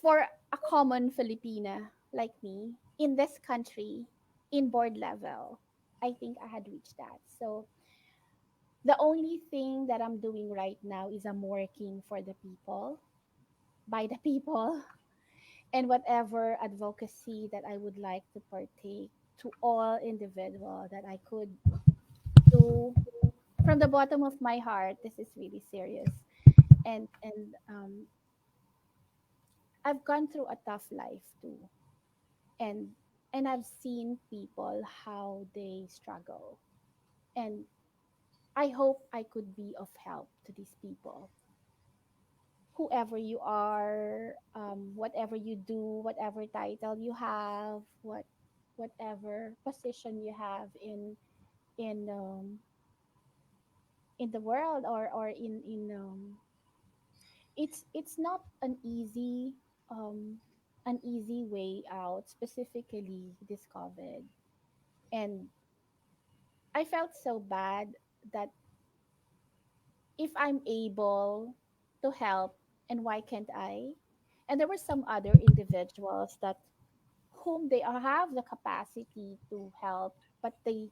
For a common Filipina like me in this country, in board level, I think I had reached that. So the only thing that I'm doing right now is I'm working for the people, by the people, and whatever advocacy that I would like to partake to all individual that I could do from the bottom of my heart. This is really serious, and I've gone through a tough life too, and I've seen people how they struggle, and I hope I could be of help to these people. Whoever you are, whatever you do, whatever title you have, whatever position you have in in the world, or in it's not an easy way out, specifically this COVID. And I felt so bad that if I'm able to help, and why can't I? And there were some other individuals that whom have the capacity to help, but they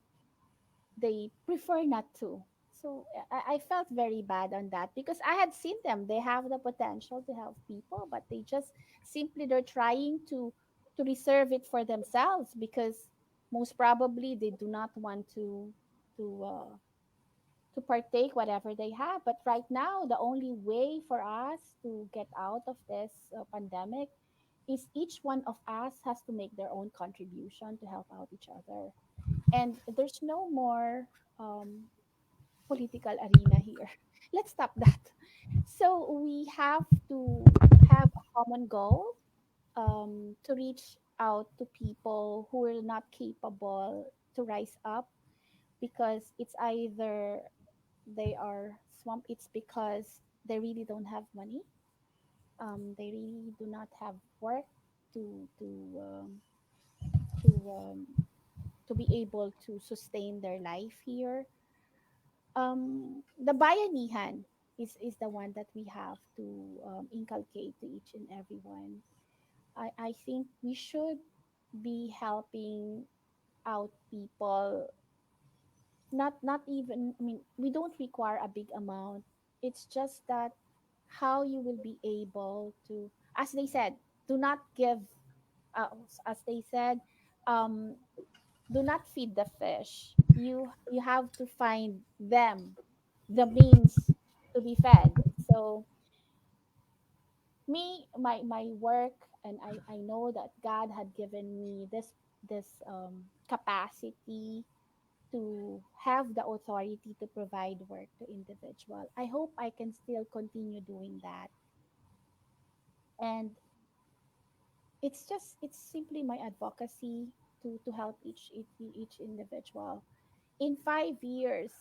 prefer not to. So I felt very bad on that, because I had seen them. They have the potential to help people, but they just simply they're trying to reserve it for themselves, because most probably they do not want to uh, to partake whatever they have. But right now, the only way for us to get out of this pandemic is each one of us has to make their own contribution to help out each other. And there's no more political arena here. Let's stop that. So we have to have a common goal, to reach out to people who are not capable to rise up, because it's either they are swamped, it's because they really don't have money, they really do not have work to to um, to um, to be able to sustain their life here. The bayanihan is the one that we have to inculcate to each and everyone. I think we should be helping out people. Not even, I mean, we don't require a big amount. It's just that how you will be able to, as they said, do not give, as they said, um, do not feed the fish. You have to find them the means to be fed. So me, my work, and I know that God had given me this capacity to have the authority to provide work to individual. I hope I can still continue doing that. And it's simply my advocacy to help each individual. In 5 years,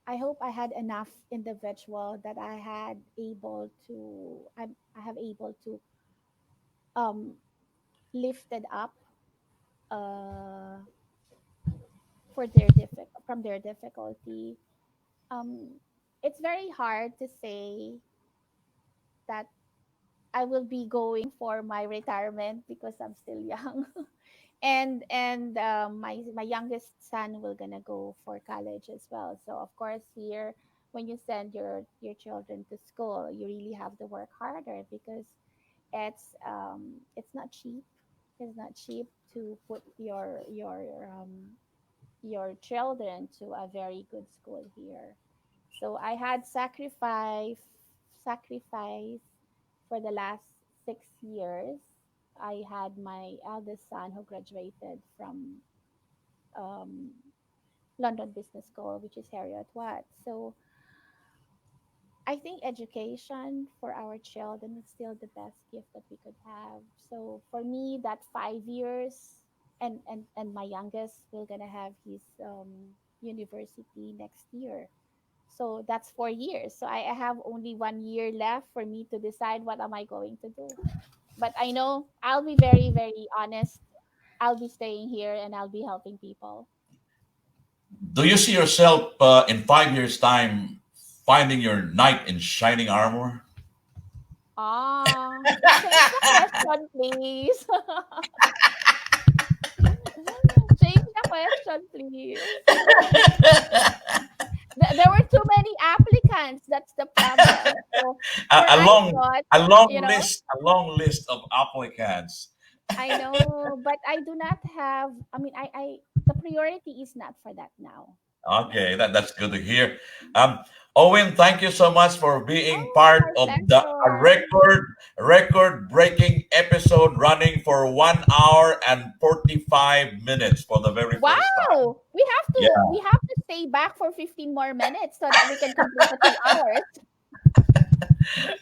I hope I had enough individual that I have able to um lifted up uh from their difficulty. It's very hard to say that I will be going for my retirement because I'm still young. And my youngest son will gonna go for college as well. So of course here, when you send your children to school, you really have to work harder because it's not cheap. It's not cheap to put your children to a very good school here. So I had sacrifice for the last 6 years. I had my eldest son who graduated from um, London Business School, which is Harriet Watt. So I think education for our children is still the best gift that we could have. So for me, that 5 years, and my youngest will gonna have his university next year. So that's 4 years. So I have only 1 year left for me to decide what am I going to do. But I know I'll be very, very honest. I'll be staying here and I'll be helping people. Do you see yourself in 5 years' time finding your knight in shining armor? Change the question, please. Change the question, please. There were too many applicants. That's the problem. So, a, or a I long thought, you know, a long list of applicants. I know, but I do not have. I mean, the priority is not for that now. No. Okay, that's good to hear. Um, Owen, thank you so much for being Oh, part my of the a pleasure. record breaking episode running for 1 hour and 45 minutes for the very first time. Wow, we have to stay back for 15 more minutes so that we can complete the 2 hours.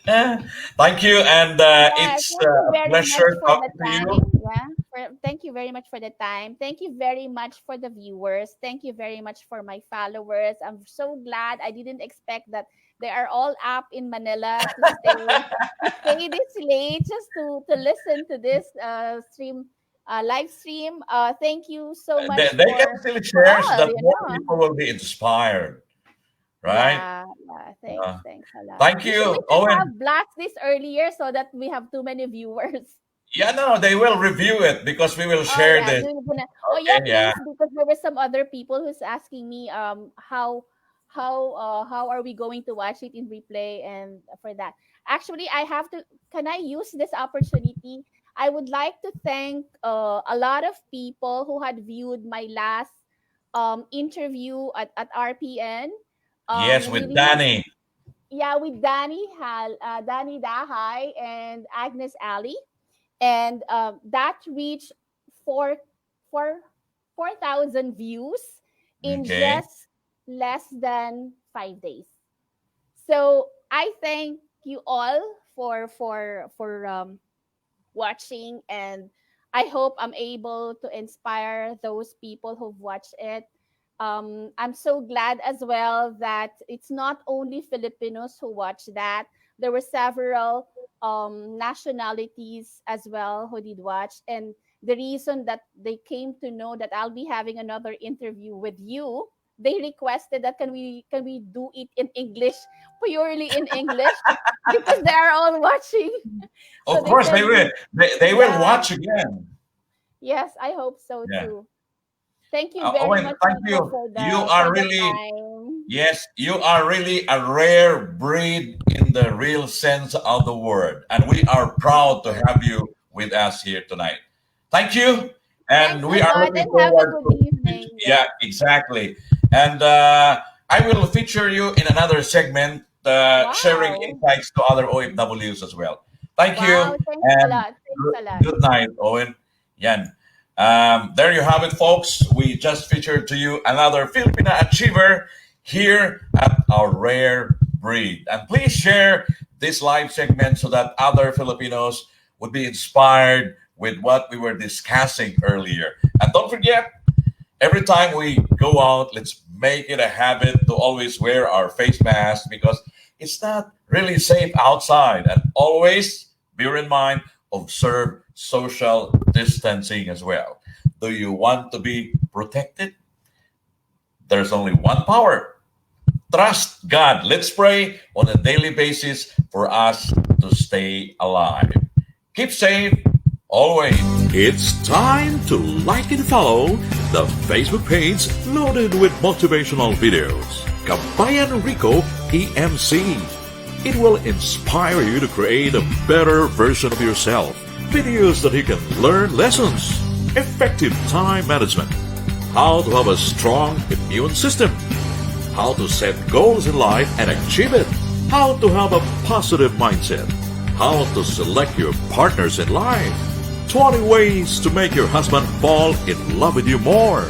Eh, thank you, and Yes, it's thank you a very much pleasure for the talking to you. time. Yeah, thank you very much for the time. Thank you very much for the viewers. Thank you very much for my followers. I'm so glad. I didn't expect that they are all up in Manila to stay this late just to listen to this live stream. Thank you so much They can still for share so all. that more people will be inspired, right? Yeah, yeah. Thanks, Uh, thanks a lot. Thank We you, should Owen. have blast this earlier so that we have too many viewers. Yeah, no, they will review it because we will Oh share yeah, this. oh yeah, Okay, yeah. please, because there were some other people who's asking me how are we going to watch it in replay, and for that. Actually, I have to, can I use this opportunity? I would like to thank a lot of people who had viewed my last interview at RPN. Yes, We with really, Danny. yeah, with Danny Dahay and Agnes Ali, and that reached four four 4,000 views in Okay. just less than 5 days. So I thank you all for watching, and I hope I'm able to inspire those people who've watched it. I'm so glad as well that it's not only Filipinos who watch that. There were several nationalities as well who did watch, and the reason that they came to know that I'll be having another interview with you they requested that can we do it in English, purely in English, because they are all watching. So Of course, said, they will. They will Yeah. watch again. Yes, I hope so Yeah. too. Thank you very Owen, much, thank Nico, you. for the You are for the really, time. yes, you are really a rare breed in the real sense of the word. And we are proud to have you with us here tonight. Thank you. And Thanks we a are lot, looking and have a forward good to, evening. yeah, exactly. And I will feature you in another segment, sharing Wow. insights to other OFWs as well. Thank Wow, you. thanks a And lot. Thanks a lot. good night, Owen. Yan. There you have it, folks. We just featured to you another Filipina achiever here at our rare breed. And please share this live segment so that other Filipinos would be inspired with what we were discussing earlier. And don't forget, every time we go out, let's make it a habit to always wear our face mask because it's not really safe outside. And always bear in mind, observe social distancing as well. Do you want to be protected? There's only one power. Trust God. Let's pray on a daily basis for us to stay alive. Keep safe always. It's time to like and follow the Facebook page loaded with motivational videos. Kabayan Rico EMC. It will inspire you to create a better version of yourself. Videos that you can learn lessons, effective time management, how to have a strong immune system, how to set goals in life and achieve it, how to have a positive mindset, how to select your partners in life, 20 ways to make your husband fall in love with you more,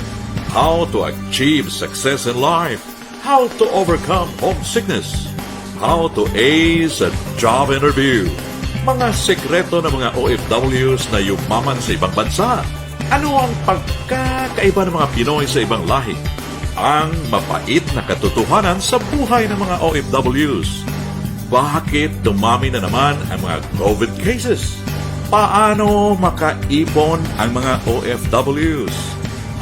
how to achieve success in life, how to overcome homesickness, how to ace a job interview, mga sekreto ng mga OFWs na yumaman sa ibang bansa, ano ang pagkakaiba ng mga Pinoy sa ibang lahi, ang mapait na katotohanan sa buhay ng mga OFWs, bakit dumami na naman ang mga COVID cases, paano makaipon ang mga OFWs,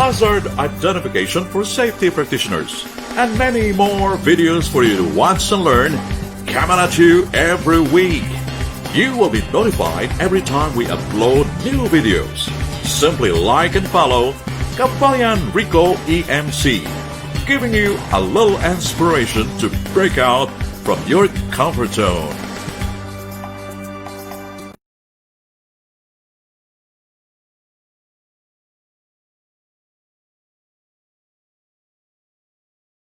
hazard identification for safety practitioners, and many more videos for you to watch and learn coming at you every week. You will be notified every time we upload new videos. Simply like and follow Kabayan Rico EMC, giving you a little inspiration to break out from your comfort zone.